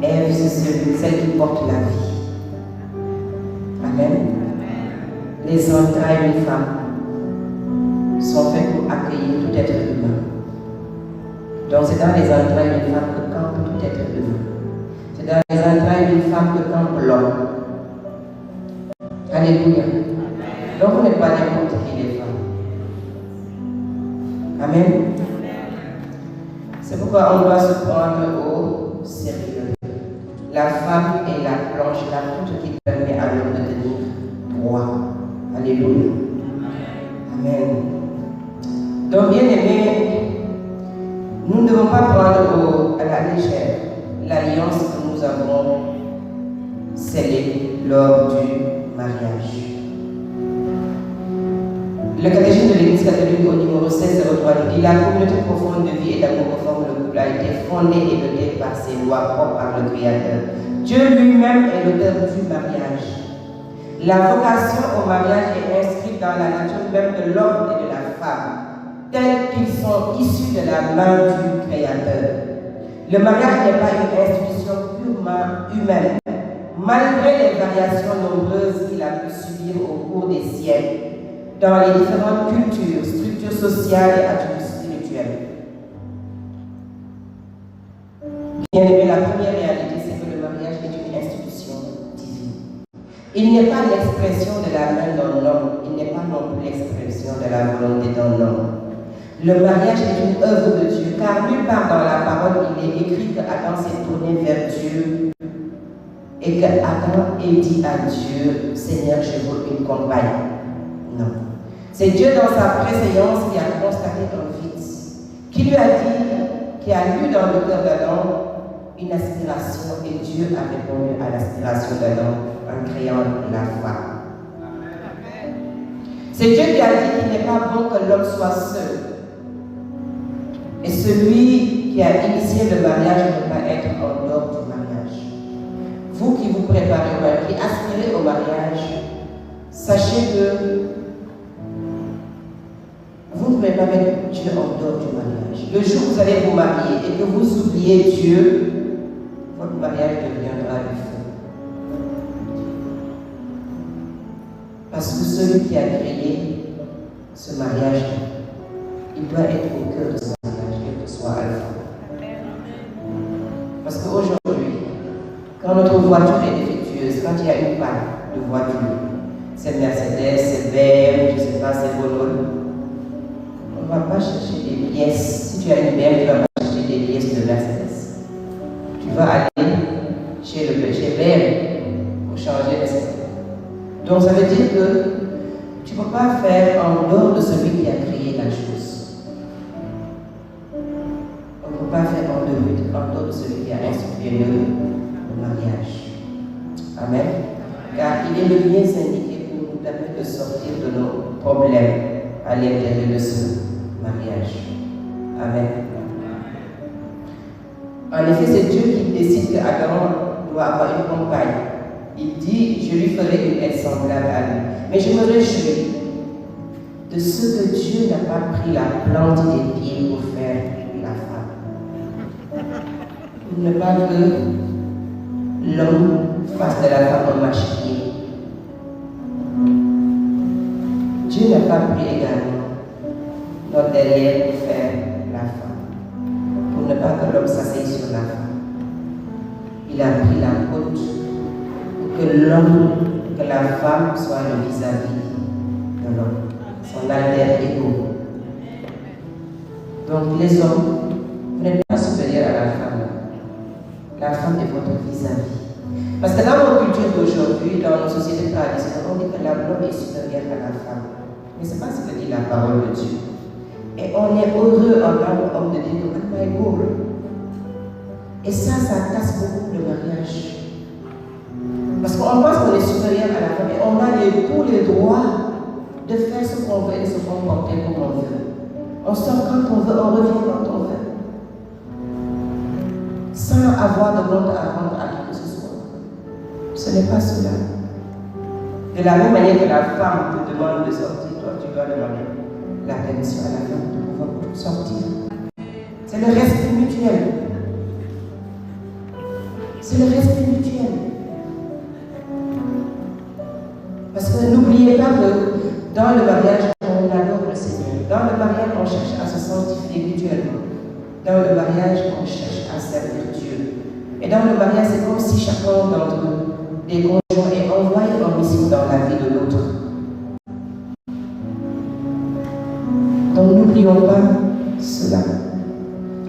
Ève, c'est celle qui porte la vie. Amen. Les entrailles d'une femme sont faites pour accueillir tout être humain. Donc c'est dans les entrailles d'une femme que campe tout être humain. C'est dans les entrailles d'une femme que campe l'homme. Alléluia. Donc vous n'êtes pas n'importe qui les femmes. Amen. C'est pourquoi on doit se prendre au sérieux. La femme est la planche, la poutre qui permet à l'homme de tenir droit. Alléluia. Amen. Donc, bien aimés, nous ne devons pas prendre à la légère l'alliance que nous avons scellée lors du mariage. Le catéchisme de l'Église catholique au numéro 1603 nous dit: la communauté profonde de vie et d'amour conforme le couple a été fondée et dotée par ses lois propres par le Créateur. Dieu lui-même est l'auteur du mariage. La vocation au mariage est inscrite dans la nature même de l'homme et de la femme, tels qu'ils sont issus de la main du Créateur. Le mariage n'est pas une institution purement humaine, malgré les variations nombreuses qu'il a pu subir au cours des siècles dans les différentes cultures, structures sociales et attributs spirituels. Bien aimé, la première réalité, c'est que le mariage est une institution divine. Il n'est pas l'expression de la main d'un homme, il n'est pas non plus l'expression de la volonté d'un homme. Le mariage est une œuvre de Dieu, car nulle part dans la parole il est écrit que Adam s'est tourné vers Dieu et que Adam ait dit à Dieu: Seigneur, je veux une compagne. Non. C'est Dieu dans sa préséance qui a constaté un vide, qui lui a dit, qui a lu dans le cœur d'Adam une aspiration, et Dieu a répondu à l'aspiration d'Adam en créant la femme. C'est Dieu qui a dit qu'il n'est pas bon que l'homme soit seul. Et celui qui a initié le mariage ne peut pas être en dehors du mariage. Vous qui vous préparez au mariage, qui aspirez au mariage, sachez que vous ne pouvez pas mettre Dieu en dehors du mariage. Le jour où vous allez vous marier et que vous oubliez Dieu, votre mariage deviendra du feu. Parce que celui qui a créé ce mariage, il doit être au cœur de ce mariage, quel que soit Alpha. Parce qu'aujourd'hui, quand notre voiture est défectueuse, quand il y a une panne de voiture, c'est Mercedes, c'est BMW, je ne sais pas, c'est Volvo, on ne va pas chercher des pièces. Si tu as une BMW, tu ne vas pas chercher des pièces de Mercedes. Tu vas aller chez BMW pour changer le système. Donc ça veut dire que tu ne peux pas faire en dehors de celui qui a créé la chose. On ne peut pas faire en dehors de celui qui a institué le mariage. Amen. Car il est le bien syndiqué pour nous permettre de sortir de nos problèmes à l'intérieur de ce mariage. Amen. En effet, c'est Dieu qui décide qu'Adam doit avoir une compagne. Il dit: je lui ferai une aide semblable à lui. Mais je me réjouis de ce que Dieu n'a pas pris la plante des pieds pour faire la femme. Il ne pas que l'homme fasse de la femme un marchepied. Dieu n'a pas pris également notre derrière pour faire la femme, pour ne pas que l'homme s'asseye sur la femme. Il a pris la côte pour que l'homme, que la femme soit le vis-à-vis de l'homme, son alter ego. Donc les hommes, vous n'êtes pas supérieurs à la femme. La femme est votre vis-à-vis. Parce que dans nos cultures d'aujourd'hui, dans nos sociétés traditionnelles, on dit que l'homme est supérieur à la femme. Mais ce n'est pas ce que dit la parole de Dieu. Et on est heureux en tant qu'homme de dire que I'm my goal. Et ça casse beaucoup le mariage. Parce qu'on pense qu'on est supérieur à la femme et on a tous les droits de faire ce qu'on veut et de se comporter comme on veut. On sort quand on veut, on revient quand on veut. Sans avoir de compte à rendre à qui que ce soit. Ce n'est pas cela. De la même manière que la femme te demande de sortir, toi tu dois demander la permission à la femme de pouvoir sortir. C'est le respect mutuel. C'est le respect mutuel. Parce que n'oubliez pas que dans le mariage, on adore le Seigneur. Dans le mariage, on cherche à se sanctifier mutuellement. Dans le mariage, mariage, on cherche à servir Dieu. Et dans le mariage, c'est comme si chacun d'entre les conjoints est envoyé en mission dans la vie de l'autre. Donc n'oublions pas cela.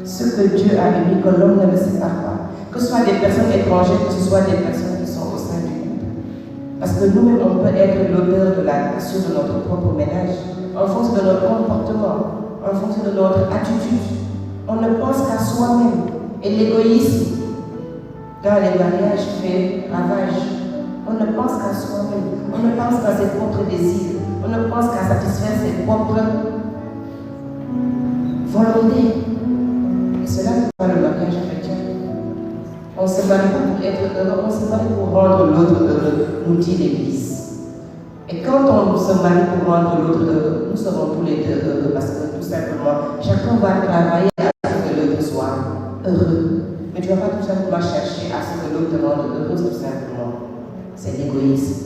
Ce que Dieu a uni, que l'homme ne le sépare pas. Que ce soit des personnes étrangères, que ce soit des personnes qui sont au sein du couple. Parce que nous-mêmes, on peut être l'auteur de la nation de notre propre ménage, en fonction de notre comportement, en fonction de notre attitude. On ne pense qu'à soi-même. Et l'égoïsme, dans les mariages, fait ravage. On ne pense qu'à soi-même. On ne pense qu'à ses propres désirs. On ne pense qu'à satisfaire ses propres volontés. Et cela n'est pas le mariage chrétien. On ne se marie pas pour être heureux, on se marie pour rendre l'autre heureux, nous dit l'Église. Et quand on se marie pour rendre l'autre heureux, nous serons tous les deux heureux parce que tout simplement, chacun va travailler à ce que l'autre soit heureux. Mais tu ne vas pas tout simplement chercher à ce que l'autre te rende heureuse tout simplement. C'est l'égoïsme.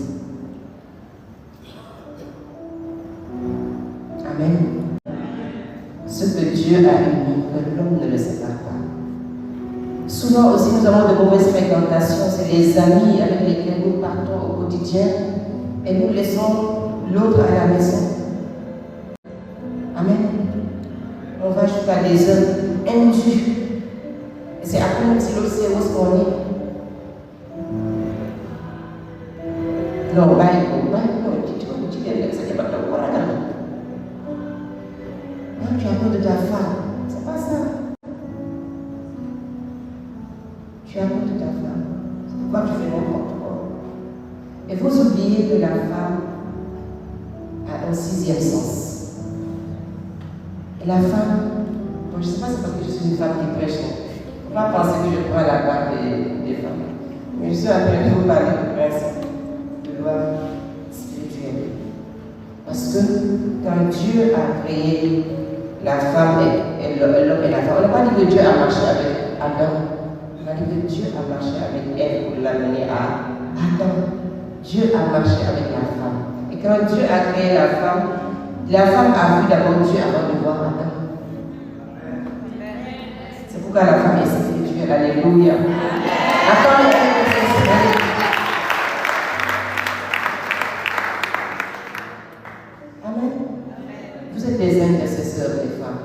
Amen. Ce que Dieu a uni, que l'homme ne le sépare pas. Souvent aussi, nous avons de mauvaises fréquentations. C'est les amis avec lesquels nous partons au quotidien et nous laissons l'autre à la maison. Amen. On va jusqu'à des heures indues. Et c'est après même si l'autre sait où est-ce qu'on est. Non, non, tu as peur de ta femme. C'est pas ça. Tu as peur de ta femme. C'est pourquoi tu fais n'importe quoi. Et vous oubliez que la femme a un sixième sens. Et la femme, bon, je ne sais pas si c'est parce que je suis une femme qui prêche. Il ne faut pas penser que je prends la part des femmes. Mais je suis en train de vous parler de principe, de loi spirituelle. Parce que quand Dieu a créé la femme et l'homme et la femme, on n'a pas dit que Dieu a marché avec Adam. On a dit que Dieu a marché avec Ève pour l'amener à Adam. Dieu a marché avec la femme. Et quand Dieu a créé la femme a vu d'abord Dieu avant de voir Adam. C'est pourquoi la femme est spirituelle. Alléluia. La femme est spirituelle. Amen. Vous êtes des intercesseurs, les femmes.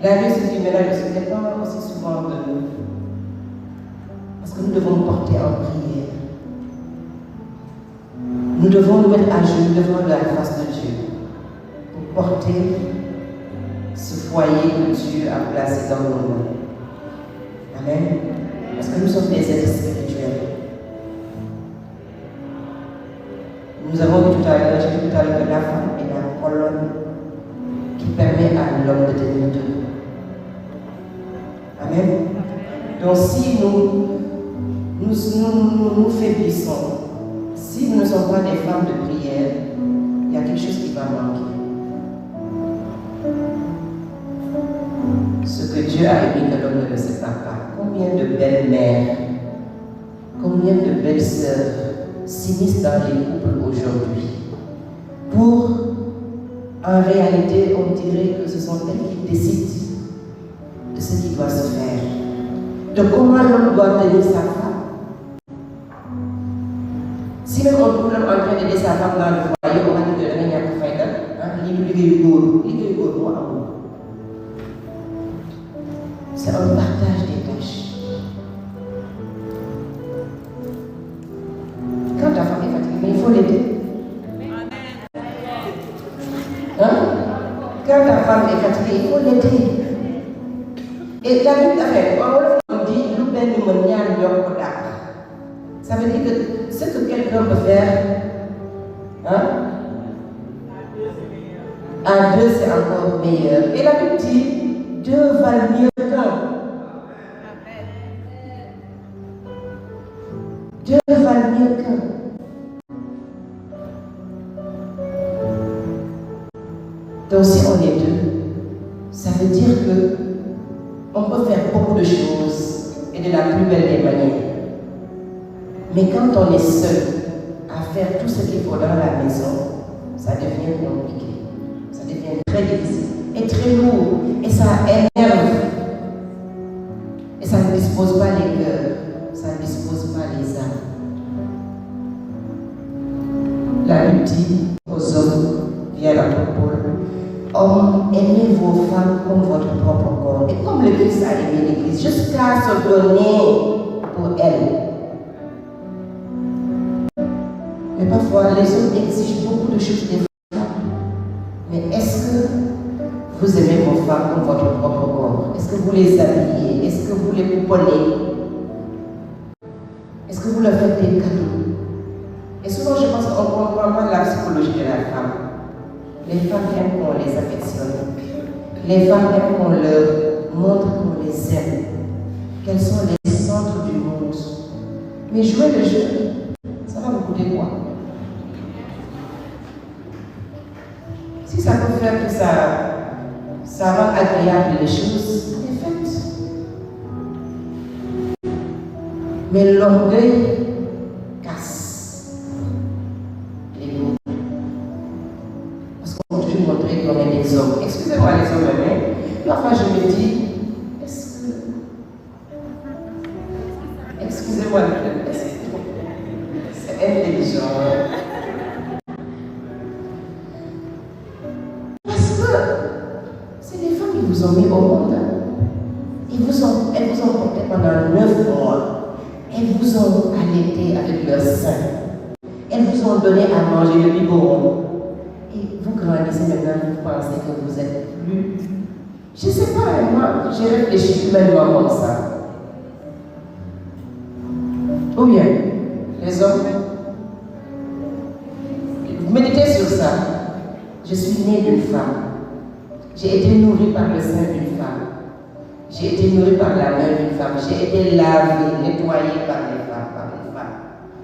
La vie, du ménage ne se dépend aussi souvent de nous. Parce que nous devons porter en prière. Nous devons nous mettre à genoux devant la face de Dieu pour porter ce foyer que Dieu a placé dans nos mains. Amen. Parce que nous sommes des êtres spirituels. Nous avons vu tout à l'heure, j'ai dit tout à l'heure que la femme est la colonne qui permet à l'homme de tenir debout. Amen. Donc si nous faiblissons, si nous ne sommes pas des femmes de prière, il y a quelque chose qui va manquer. Ce que Dieu a aimé que l'homme ne le sépare pas. Combien de belles mères, combien de belles sœurs s'immiscent dans les couples aujourd'hui pour, en réalité, on dirait que ce sont elles qui décident de ce qui doit se faire, de comment l'homme doit tenir sa femme. Si même on trouve l'homme en train d'aider sa femme dans le foyer, on va dire que rien n'a pas fait. C'est un partage des tâches. Quand ta femme est fatiguée, mais il faut l'aider. Hein? Quand ta femme est fatiguée, il faut l'aider. Et la Bible on dit, ça veut dire que ce que quelqu'un peut faire, hein? À deux, c'est encore meilleur. Et la Bible dit, deux valent mieux qu'un. Deux valent mieux qu'un. Donc si on est deux, ça veut dire que on peut faire beaucoup de choses et de la plus belle des manières. Mais quand on est seul à faire tout ce qu'il faut dans la maison, ça devient compliqué. Ça devient très difficile et très lourd. Et ça énerve ça ne dispose pas les cœurs, ça ne dispose pas les âmes. La Bible dit aux hommes, via l'apôtre Paul, hommes, aimez vos femmes comme votre propre corps. Et comme le Christ a aimé l'Église, jusqu'à se donner pour elle. Mais parfois, les hommes exigent beaucoup de choses des femmes. Mais est-ce que vous aimez vos femmes comme votre propre corps? Est-ce que vous les habillez? Est-ce que vous les couponnez? Est-ce que vous leur faites des cadeaux? Et souvent, je pense qu'on comprend mal la psychologie de la femme. Les femmes aiment qu'on les affectionne. Les femmes aiment qu'on leur montre qu'on les aime. Qu'elles sont les centres du monde. Mais jouer le jeu, ça va vous coûter quoi? Si ça peut faire que ça rend agréable les choses, c'est fait. Mais l'orgueil casse l'ego. Parce qu'on peut toujours montrer qu'on est des hommes. Excusez-moi les hommes, mais parfois je me dis, est-ce que... Excusez-moi, c'est intelligent. C'est des femmes qui vous ont mis au monde. Elles vous ont porté pendant 9 mois. Elles vous ont allaité avec leur sein. Elles vous ont donné à manger le biberon. Et vous grandissez maintenant, vous pensez que vous êtes plus. Je ne sais pas, moi, j'ai réfléchi humainement comme ça. Ou bien, les hommes, vous méditez sur ça. Je suis née d'une femme. J'ai été nourrie par le sein d'une femme. J'ai été nourrie par la main d'une femme. J'ai été lavée, nettoyée par les femmes, par une femme.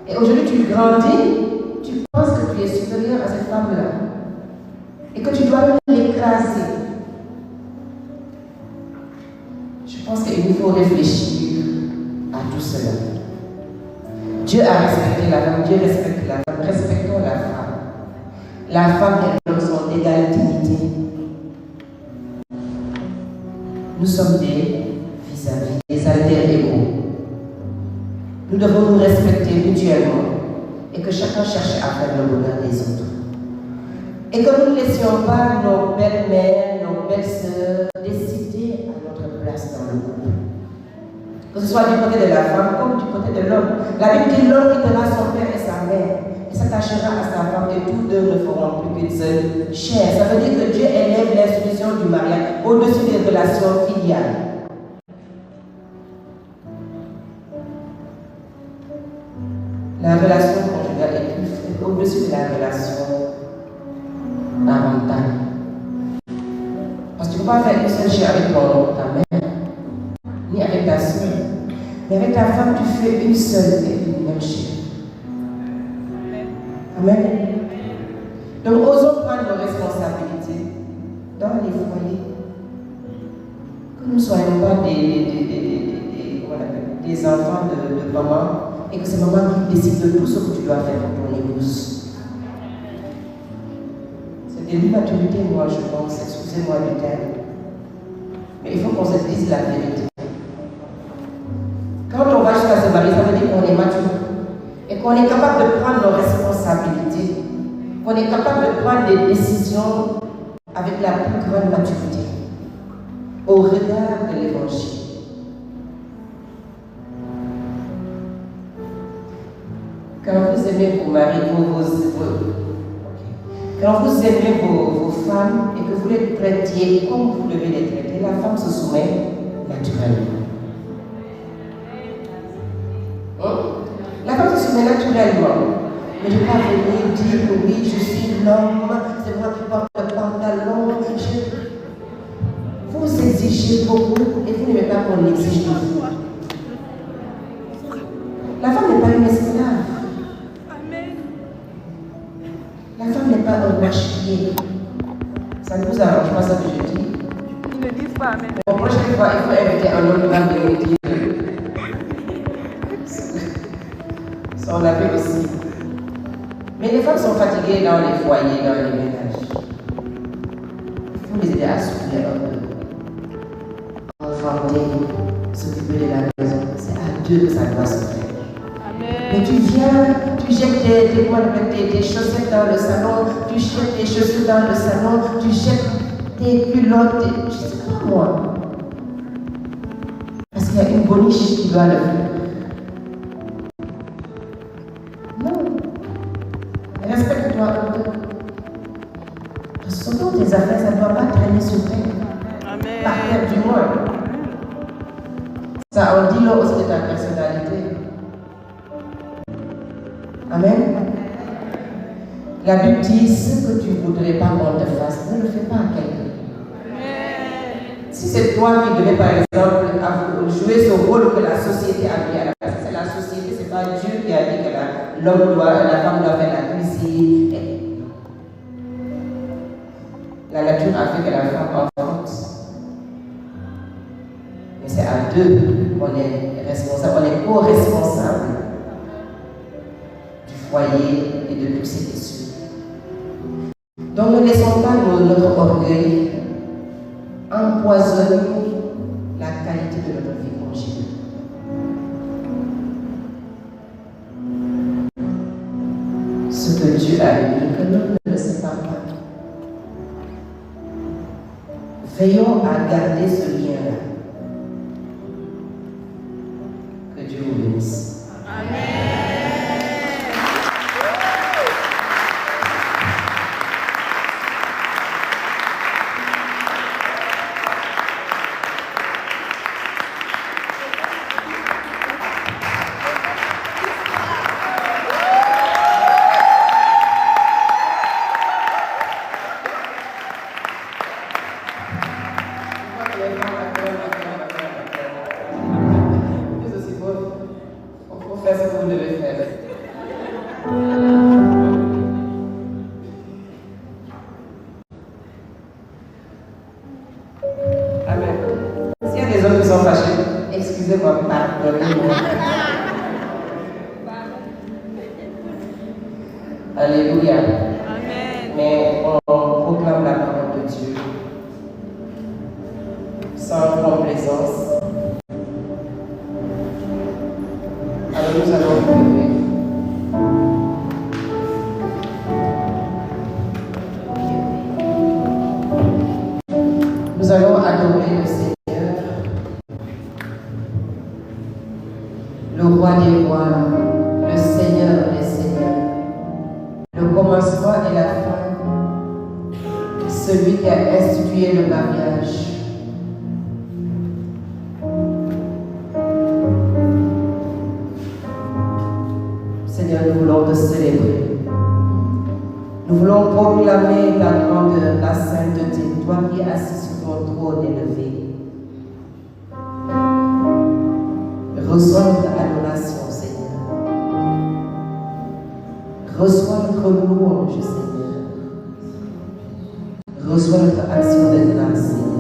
Et aujourd'hui, tu grandis, tu penses que tu es supérieur à cette femme-là. Et que tu dois l'écraser. Je pense qu'il nous faut réfléchir à tout cela. Dieu a respecté la femme, Dieu respecte la femme. Respectons la femme. La femme est dans son égale dignité. Nous sommes des vis-à-vis, des alter ego. Nous devons nous respecter mutuellement et que chacun cherche à faire le bonheur des autres. Et que nous ne laissions pas nos belles-mères, nos belles-sœurs décider à notre place dans le couple. Que ce soit du côté de la femme comme du côté de l'homme. La Bible dit l'homme quittera son père et sa mère et s'attachera à sa femme et tous deux ne feront plus qu'une seule chair. Ça veut dire que Dieu élève l'institution du mariage au-dessus des relations filiales. La relation conjugale est au-dessus de la relation parentale. Parce que tu ne peux pas faire une seule chair avec ta mère, ni avec ta soeur. Mais avec ta femme, tu fais une seule et une même chair. Amen. Donc, osons prendre nos responsabilités dans les foyers. Que nous ne soyons pas des enfants de maman et que c'est maman qui décide de tout ce que tu dois faire pour ton épouse. C'est de l'immaturité, moi, je pense. Excusez-moi du terme. Mais il faut qu'on se dise la vérité. Quand on va jusqu'à se marier, ça veut dire qu'on est mature. Et qu'on est capable de prendre nos responsabilités. Qu'on est capable de prendre des décisions avec la plus grande maturité. Au regard de l'évangile. Quand vous aimez vos maris, quand vous aimez vos femmes et que vous les traitiez comme vous devez les traiter, la femme se soumet naturellement. La femme se soumet naturellement. Mais ne pas venir dire que oui, je suis l'homme, c'est moi qui porte le pantalon. Vous exigez beaucoup et vous n'aimez pas qu'on exige de vous. La femme n'est pas une esclave. La femme n'est pas un marchier. Ça ne vous arrange pas ça que je dis. Ils ne disent pas amen. Bon, prochaine fois, il faut inviter un autre homme de me dire. Ça, on l'a fait aussi. Mais les femmes sont fatiguées dans les foyers, dans les ménages. Il faut les aider à souffler un peu. Enfanter, s'occuper de la Dieu que ça doit se faire. Amen. Mais tu viens, tu jettes des chaussettes dans le salon, tu jettes des chaussures dans le salon, tu jettes des culottes, je sais pas moi. Parce qu'il y a une boniche qui doit le faire. Non. Respecte-toi un peu. Parce que surtout tes affaires, ça ne doit pas traîner sur terre. Amen. Par terre du moins. Ça en dit long aussi de ta personnalité. Amen. La Bible dit ce que tu ne voudrais pas qu'on te fasse, ne le fais pas à quelqu'un. Si c'est toi qui devais par exemple jouer ce rôle que la société a mis à la place, c'est la société, c'est pas Dieu qui a dit que la femme doit faire la cuisine. La nature a fait que la femme enfante. Mais c'est à deux qu'on est responsable, on est co-responsable du foyer et de tout ce qui suit. Donc ne laissons pas notre orgueil empoisonner la qualité de notre vie conjugale. Ce que Dieu a mis, que nous ne le séparons pas. Veillons à garder ce lien-là. Que Dieu vous bénisse. Amen. Excusez-moi, pardonnez-moi. Alléluia. Amen. Mais on proclame la parole de Dieu sans complaisance. Alors nous allons nous lever. Nous allons adorer le Seigneur, le roi des rois, le Seigneur des seigneurs, le commencement et la fin, celui qui a institué le mariage. Seigneur, nous voulons te célébrer. Nous voulons proclamer ta grandeur, ta sainteté, toi qui es assis sur ton trône élevé. Reçois notre adoration, Seigneur. Reçois notre louange, Seigneur. Reçois notre action de grâce, Seigneur.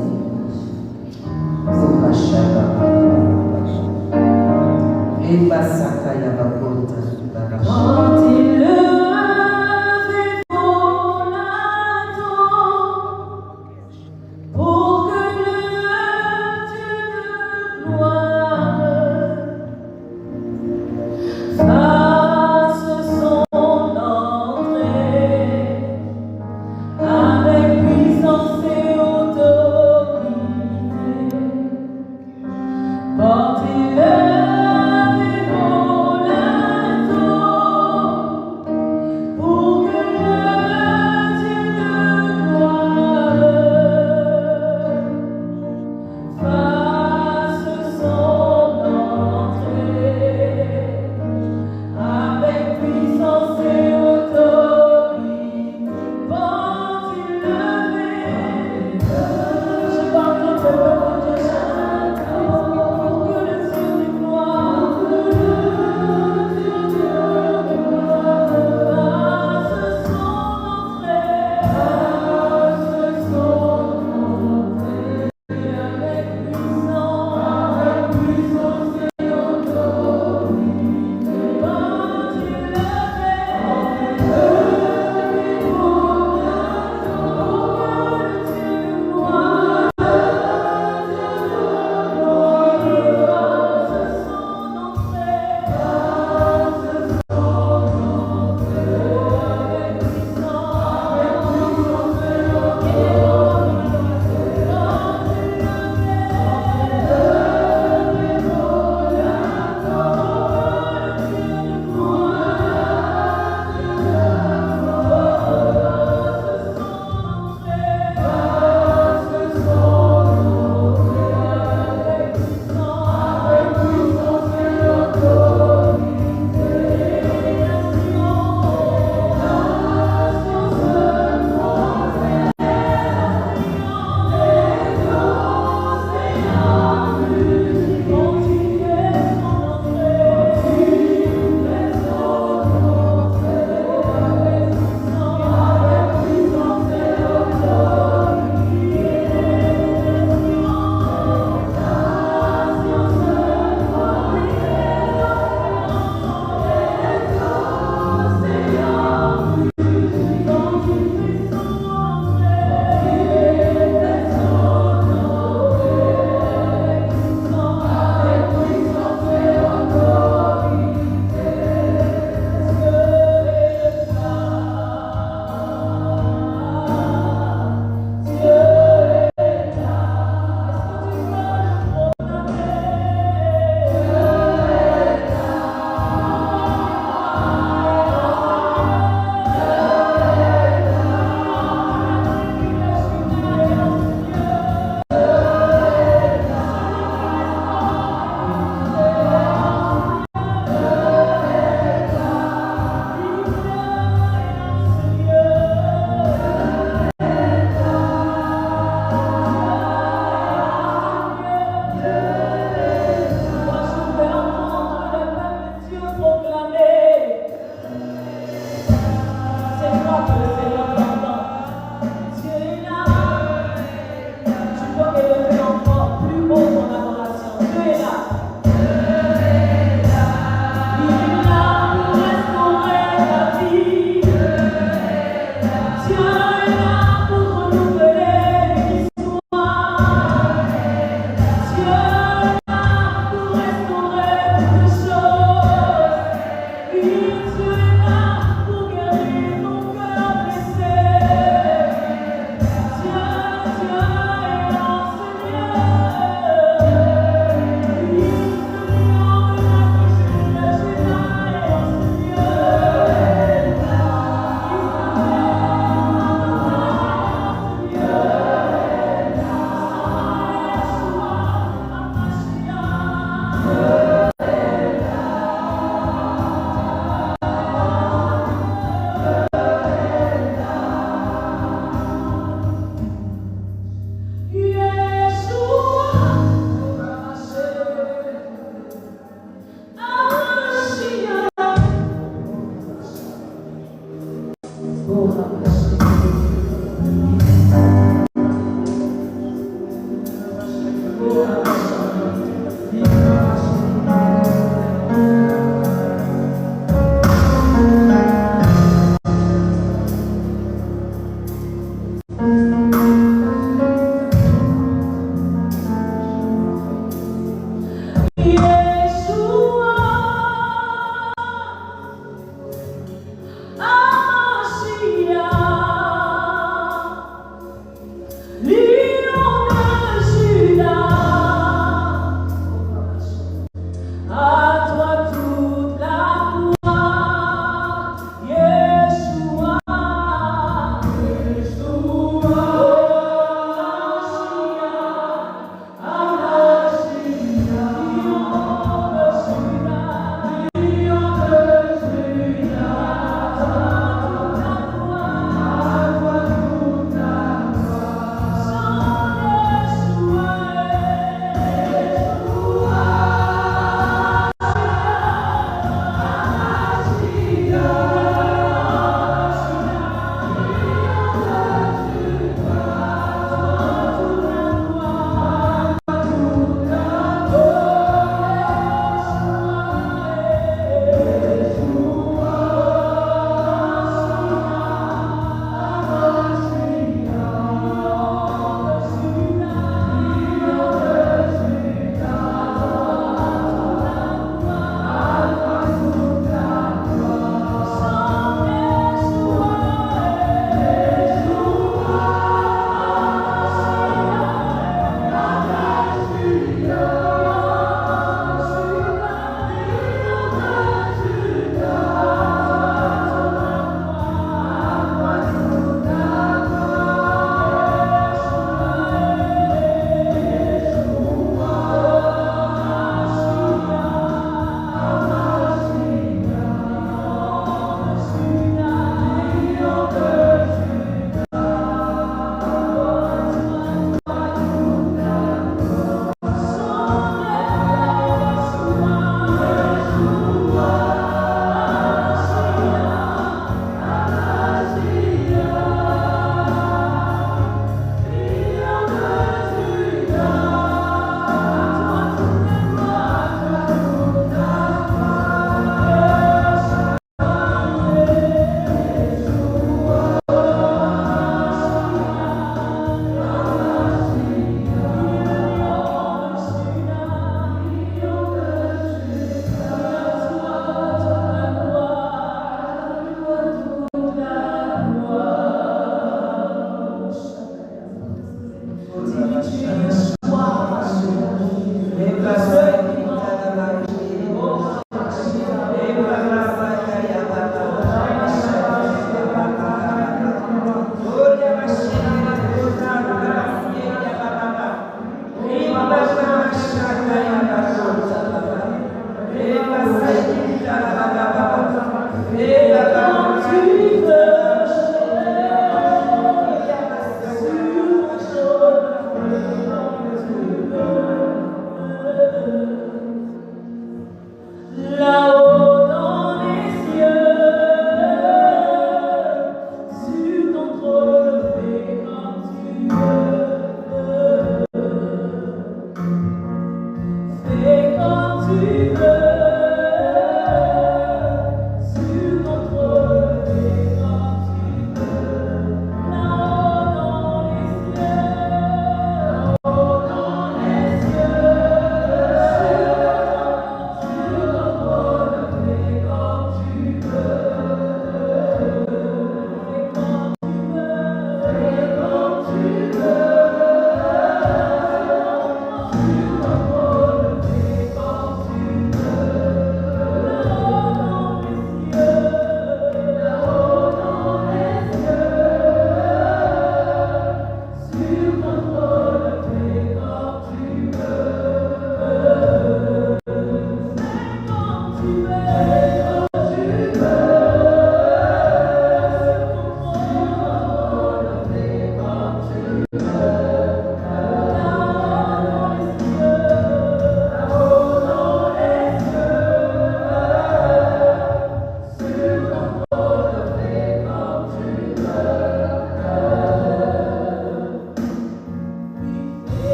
Quand il levait vos lateaux, pour que le Dieu de gloire fasse son entrée avec puissance et autorité. Quand il levait vos lateaux,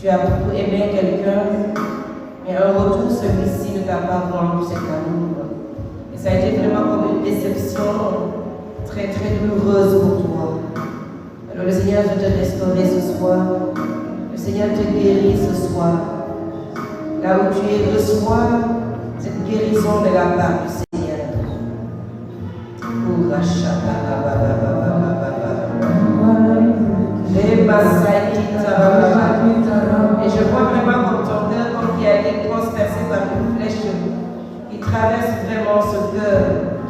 tu as beaucoup aimé quelqu'un, mais en retour, celui-ci ne t'a pas rendu cet amour. Et ça a été vraiment comme une déception très très douloureuse pour toi. Alors le Seigneur veut te restaurer ce soir. Le Seigneur te guérit ce soir. Là où tu es, reçois cette guérison de la part du Seigneur. Et je vois vraiment comme ton cœur, comme qui a été transpercé par une flèche qui traverse vraiment ce cœur,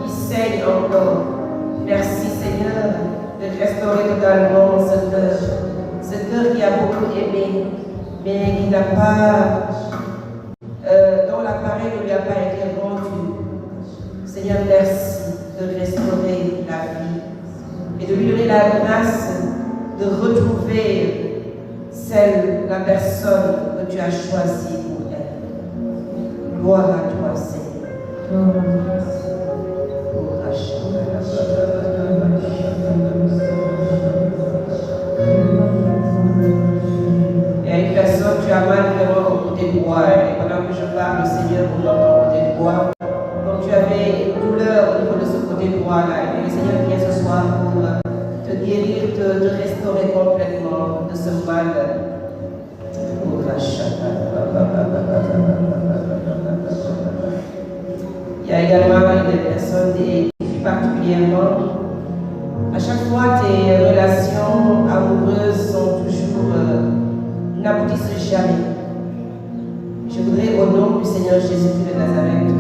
qui saigne encore. Merci Seigneur de restaurer totalement ce cœur qui a beaucoup aimé, mais qui n'a pas, dont l'appareil ne lui a pas été rendu. Seigneur, merci de restaurer la vie et de lui donner la grâce de retrouver la personne que tu as choisie pour elle. Gloire à toi, Seigneur. Il y a une personne, tu as mal vraiment au côté droit, et pendant que je parle, le Seigneur vous entend au côté droit. Donc tu avais une douleur au niveau de ce côté droit-là, et le Seigneur vient ce soir pour te guérir, te restaurer complètement de ce mal. Il y a également des personnes, des filles particulièrement. À chaque fois, tes relations amoureuses sont toujours, n'aboutissent jamais. Je voudrais, au nom du Seigneur Jésus-Christ de Nazareth,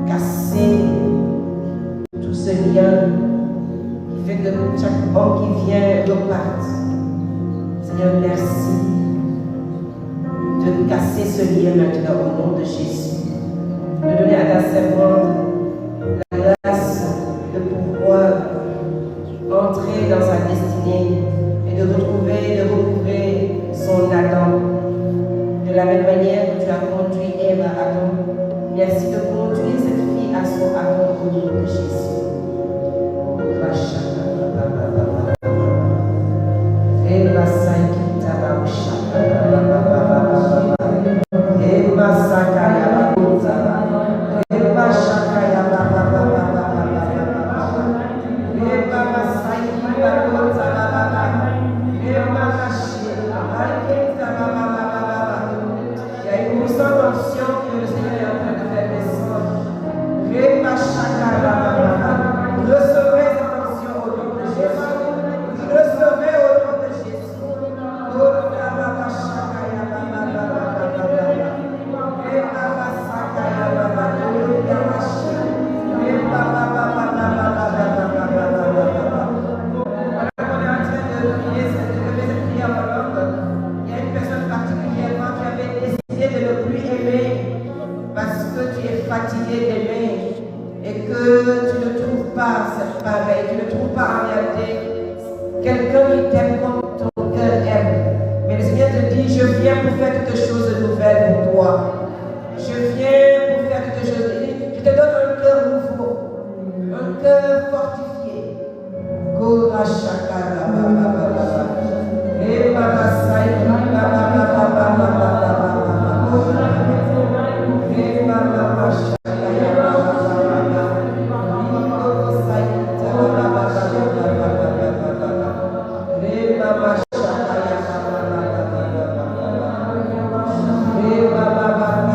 casser tout ce lien qui fait que chaque homme qui vient reparte. Seigneur, merci de casser ce lien maintenant au nom de Jésus. De donner à ta servante la grâce de pouvoir entrer dans sa destinée et de recouvrer son Adam. De la même manière que tu as conduit Ève à Adam, merci de conduire cette fille à son Adam au nom de Jésus. Baba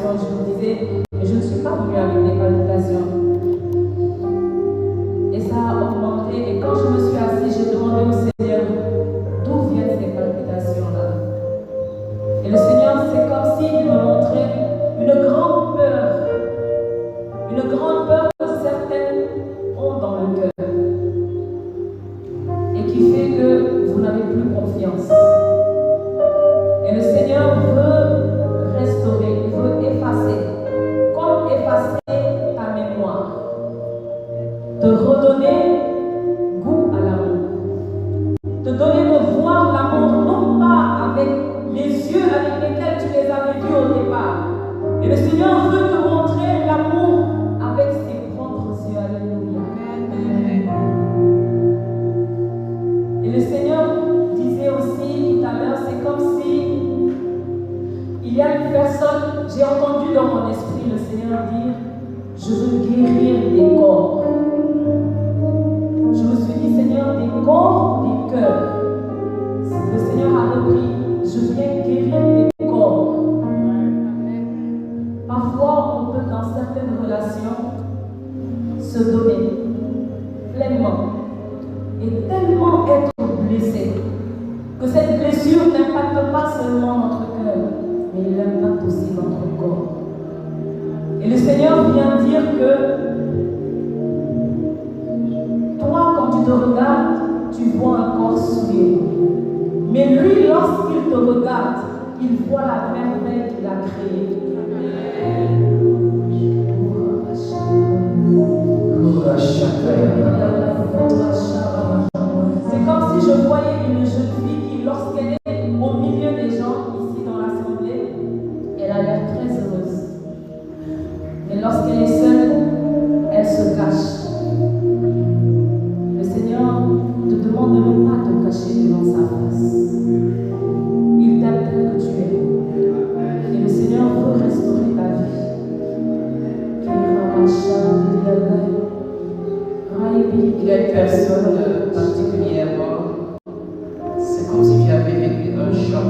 palpitations, je vous disais, je ne suis pas venue avec des palpitations. Et ça a augmenté. Et quand je me suis assise, j'ai demandé au Seigneur d'où viennent ces palpitations-là. Et le Seigneur, c'est comme s'il me montrait une grande peur que certaines ont dans le cœur et qui fait que vous n'avez plus confiance. Et le Seigneur veut restaurer, il veut effacer, comme effacer ta mémoire, te redonner goût à l'amour, te donner de voir l'amour non pas avec les yeux avec lesquels tu les avais vus au départ. Et le Seigneur veut te montrer l'amour avec ses propres yeux. Alléluia. Et le Seigneur disait aussi tout à l'heure, c'est comme si il y a une personne, j'ai entendu dans mon esprit le Seigneur dire, je veux guérir des corps. Je me suis dit, Seigneur, des corps, des cœurs. Le Seigneur a repris, je viens guérir des corps. Parfois, on peut dans certaines relations se donner pleinement et tellement être blessé que cette blessure n'impacte pas seulement notre cœur, mais il impacte aussi notre corps. Et le Seigneur vient dire que toi, quand tu te regardes, tu vois un corps souillé. Mais lui, lorsqu'il te regarde, il voit la merveille qu'il a créée. C'est comme si je voyais une jeune fille qui, lorsqu'elle est au milieu des gens, ici dans l'assemblée, elle a l'air très heureuse. Mais lorsqu'elle est seule, elle se cache. Le Seigneur te demande de ne pas te cacher devant sa face. Il t'aime tel que tu es. Et le Seigneur veut restaurer ta vie. Il y a une personne particulièrement, c'est comme si tu avais vécu un choc.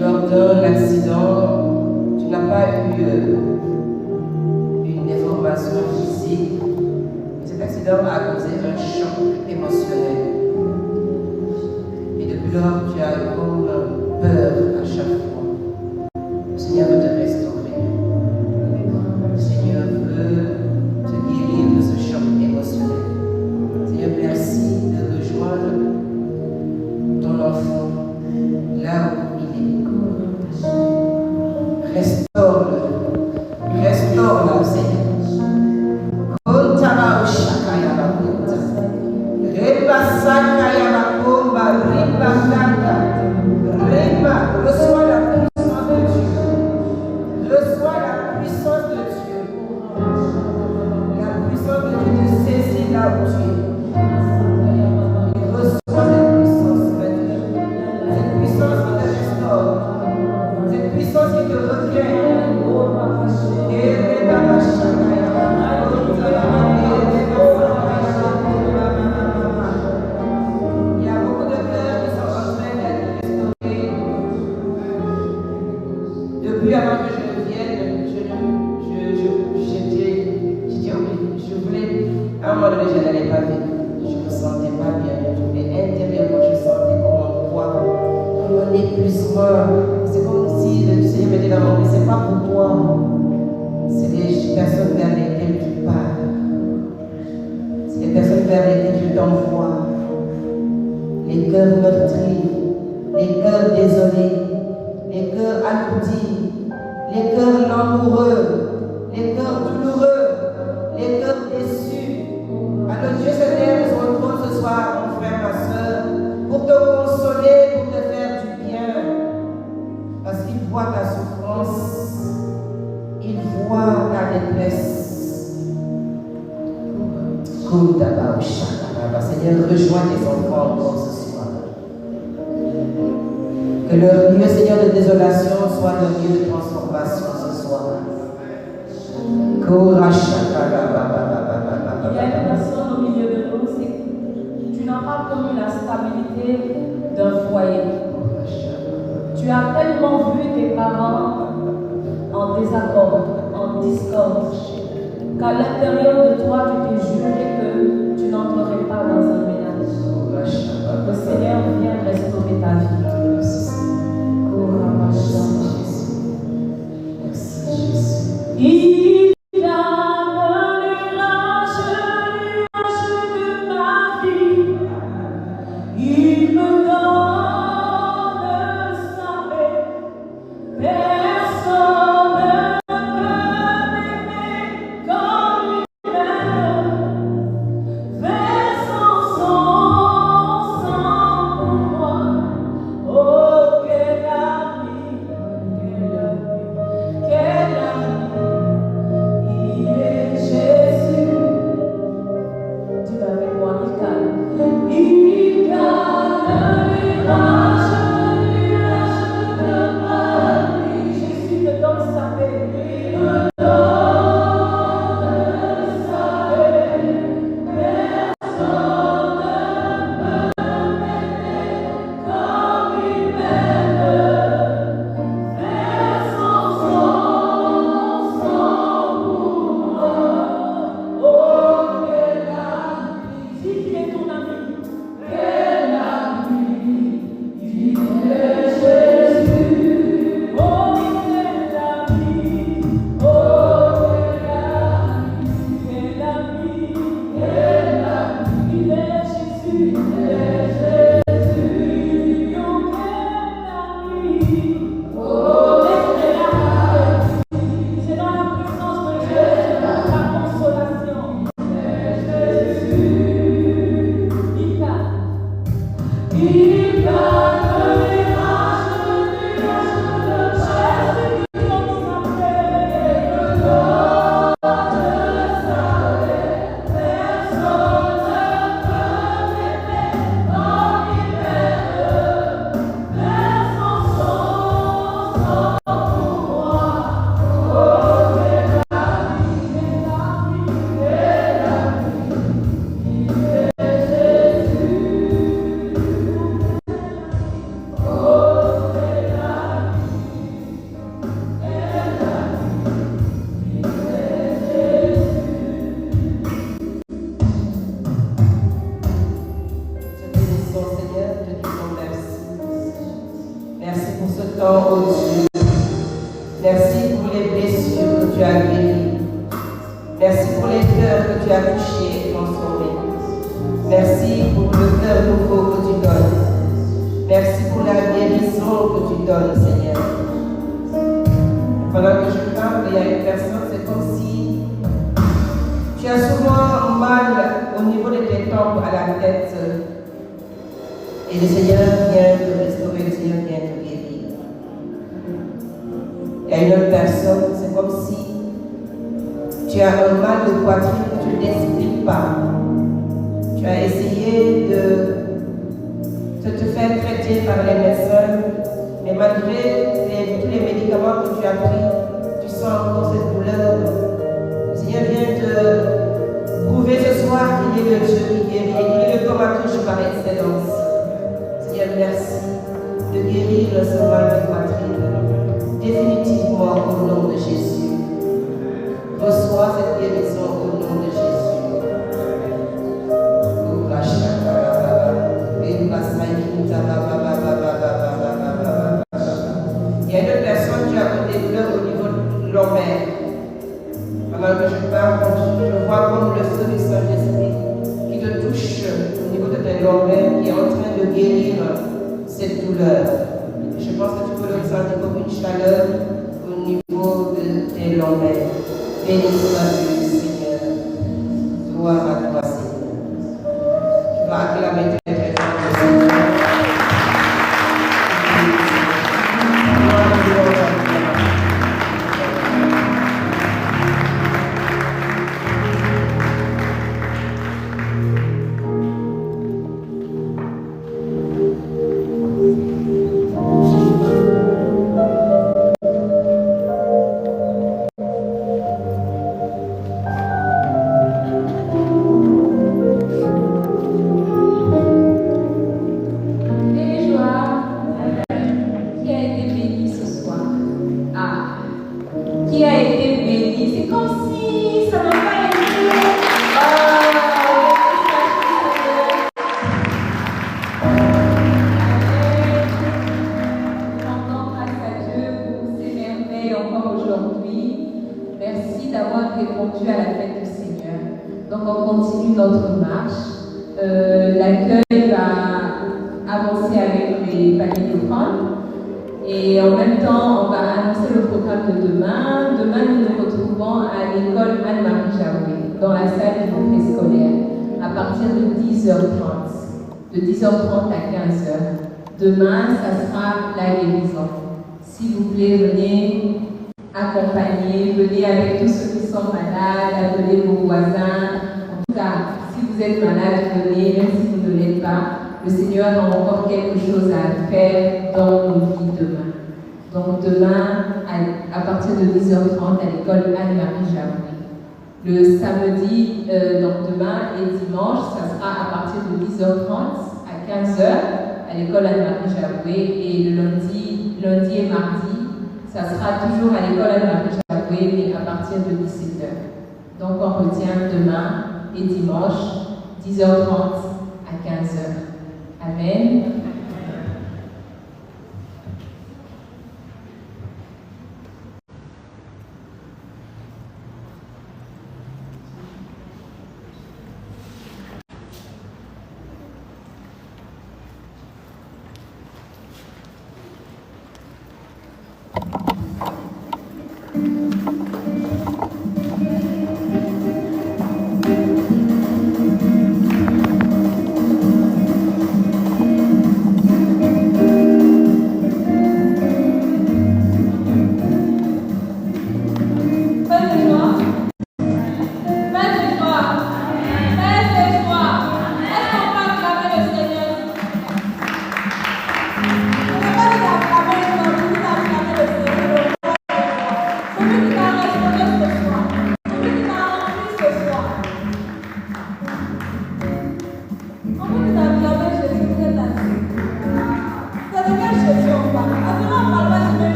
Lors d'un accident, tu n'as pas eu une déformation physique. Cet accident a causé un choc émotionnel. Et depuis lors, tu as comme peur à chaque fois. Le Seigneur veut te restaurer. Le Seigneur veut te guérir de ce choc émotionnel. Seigneur, merci de rejoindre ton enfant là où il est. Restaure-le. Restaure-le, Seigneur. Reçois la puissance de Dieu. Reçois la puissance de Dieu. La puissance de Dieu te saisit là où tu es. Reçois cette puissance maintenant. Cette puissance qui te restaure. Cette puissance qui te recueille. Il y a beaucoup de cœurs qui sont en train d'être restaurés. Depuis avant que je vienne, je voulais, à un moment donné, je n'allais pas vite. Je ne me sentais pas bien du tout. Mais intérieurement, je sentais comme un poids, comme un épuisement. C'est comme si le Seigneur me disait dans mon vie, c'est pas pour toi. C'est des personnes vers lesquelles tu parles. C'est des personnes vers lesquelles tu t'envoies. Les cœurs meurtris, les cœurs désolés, les cœurs alourdis, les cœurs langoureux, les cœurs douloureux, les cœurs déçus. Alors Dieu se lève sur le trône ce soir, mon frère, ma soeur, pour te consoler, pour te faire du bien. Parce qu'il voit ta souffrance, il voit ta détresse. Seigneur, rejoins tes enfants encore ce soir. Que leur lieu, Seigneur, de désolation soit leur lieu de transformation ce soir. Il y a une personne au milieu de nous, c'est que tu n'as pas connu la stabilité d'un foyer. Tu as tellement vu tes parents désaccord, en discorde, qu'à l'intérieur de toi, tu t'es juré que tu n'entrerais pas dans un ménage. Le Seigneur vient restaurer ta vie. Il amènera de ma vie. Il me donne sa paix. Personne ne peut m'aimer comme il m'aime. Versant son sang pour moi. Oh, quel ami, quel ami, il est Jésus. Dis avec moi, il calme. Il calme les rages de ma vie. Jésus te donne sa paix. Il me donne sa paix. Personne ne peut m'aimer comme il m'aime. Versant son sang pour moi. Oh, quel ami. Dis qu'il est ton ami. Quel ami. Il est Jésus. Oh, quel ami. Oh, quel ami. Quel ami. Il est Jésus. Il est Jésus. Oh, quel ami. Oh, quel ami. C'est dans la présence de Jésus, la consolation. Jésus, il calme. Il calme les rages de Jésus, il donne sa paix. Il donne sa paix. Personne ne peut m'aimer comme il m'aime. Versant son sang pour moi. Oh, quel ami, quel ami, quel ami, il est Jésus. Oh, quel ami, il est Te bénissons, Seigneur, te disons merci. Merci pour ce temps, oh Dieu. Merci pour les blessures que tu as guéries. Merci pour les cœurs que tu as touchés et transformés. Merci pour le cœur nouveau que tu donnes. Merci pour la guérison que tu donnes, Seigneur. Pendant que je parle, il y a une personne, c'est comme si tu as souvent mal au niveau de tes tempes à la tête. Et le Seigneur vient te restaurer, le Seigneur vient te guérir. Il y a une autre personne, c'est comme si tu as un mal de poitrine que tu n'expliques pas. Tu as essayé de te faire traiter par les médecins, mais malgré tous les médicaments que tu as pris, tu sens encore cette douleur. Le Seigneur vient te prouver ce soir qu'il est le Dieu qui guérit et qu'il est le combattant par excellence. Seigneur, merci de guérir ce mal de poitrine définitivement au nom de Jésus. Reçois cette guérison au nom de Jésus. Il y a une personne qui a des douleurs au niveau de lombaire. Pendant que je parle, je vois comme le feu du Saint-Esprit qui te touche au niveau de tes lombaires, qui est en train de guérir cette douleur. Je pense que tu peux le sentir comme une chaleur au niveau de tes lombaires. Béni soit Dieu, Seigneur. Gloire à toi, Seigneur. Tu vas acclamer très très fort. qui a été béni. C'est comme si ça n'a pas été. Rendons grâce à Dieu pour ces merveilles encore aujourd'hui. Merci d'avoir répondu à l'appel du Seigneur. Donc on continue notre marche. L'accueil va avancer avec les paniers d'offrandes. Et en même temps, on va annoncer le programme de demain. Demain, nous nous retrouvons à l'école Anne-Marie Jaoué, dans la salle du groupe scolaire, à partir de 10h30. De 10h30 à 15h. Demain, ça sera la guérison. S'il vous plaît, venez accompagner, venez avec tous ceux qui sont malades, appelez vos voisins. En tout cas, si vous êtes malade, venez, même si vous ne l'êtes pas. Le Seigneur a encore quelque chose à faire dans nos vies demain. Donc demain, à partir de 10h30 à l'école Anne-Marie Jaoué. Le samedi, donc demain et dimanche, ça sera à partir de 10h30 à 15h à l'école Anne-Marie Jaoué. Et le lundi et mardi, ça sera toujours à l'école Anne-Marie Jaoué, mais à partir de 17h. Donc on retient demain et dimanche, 10h30 à 15h. Amen.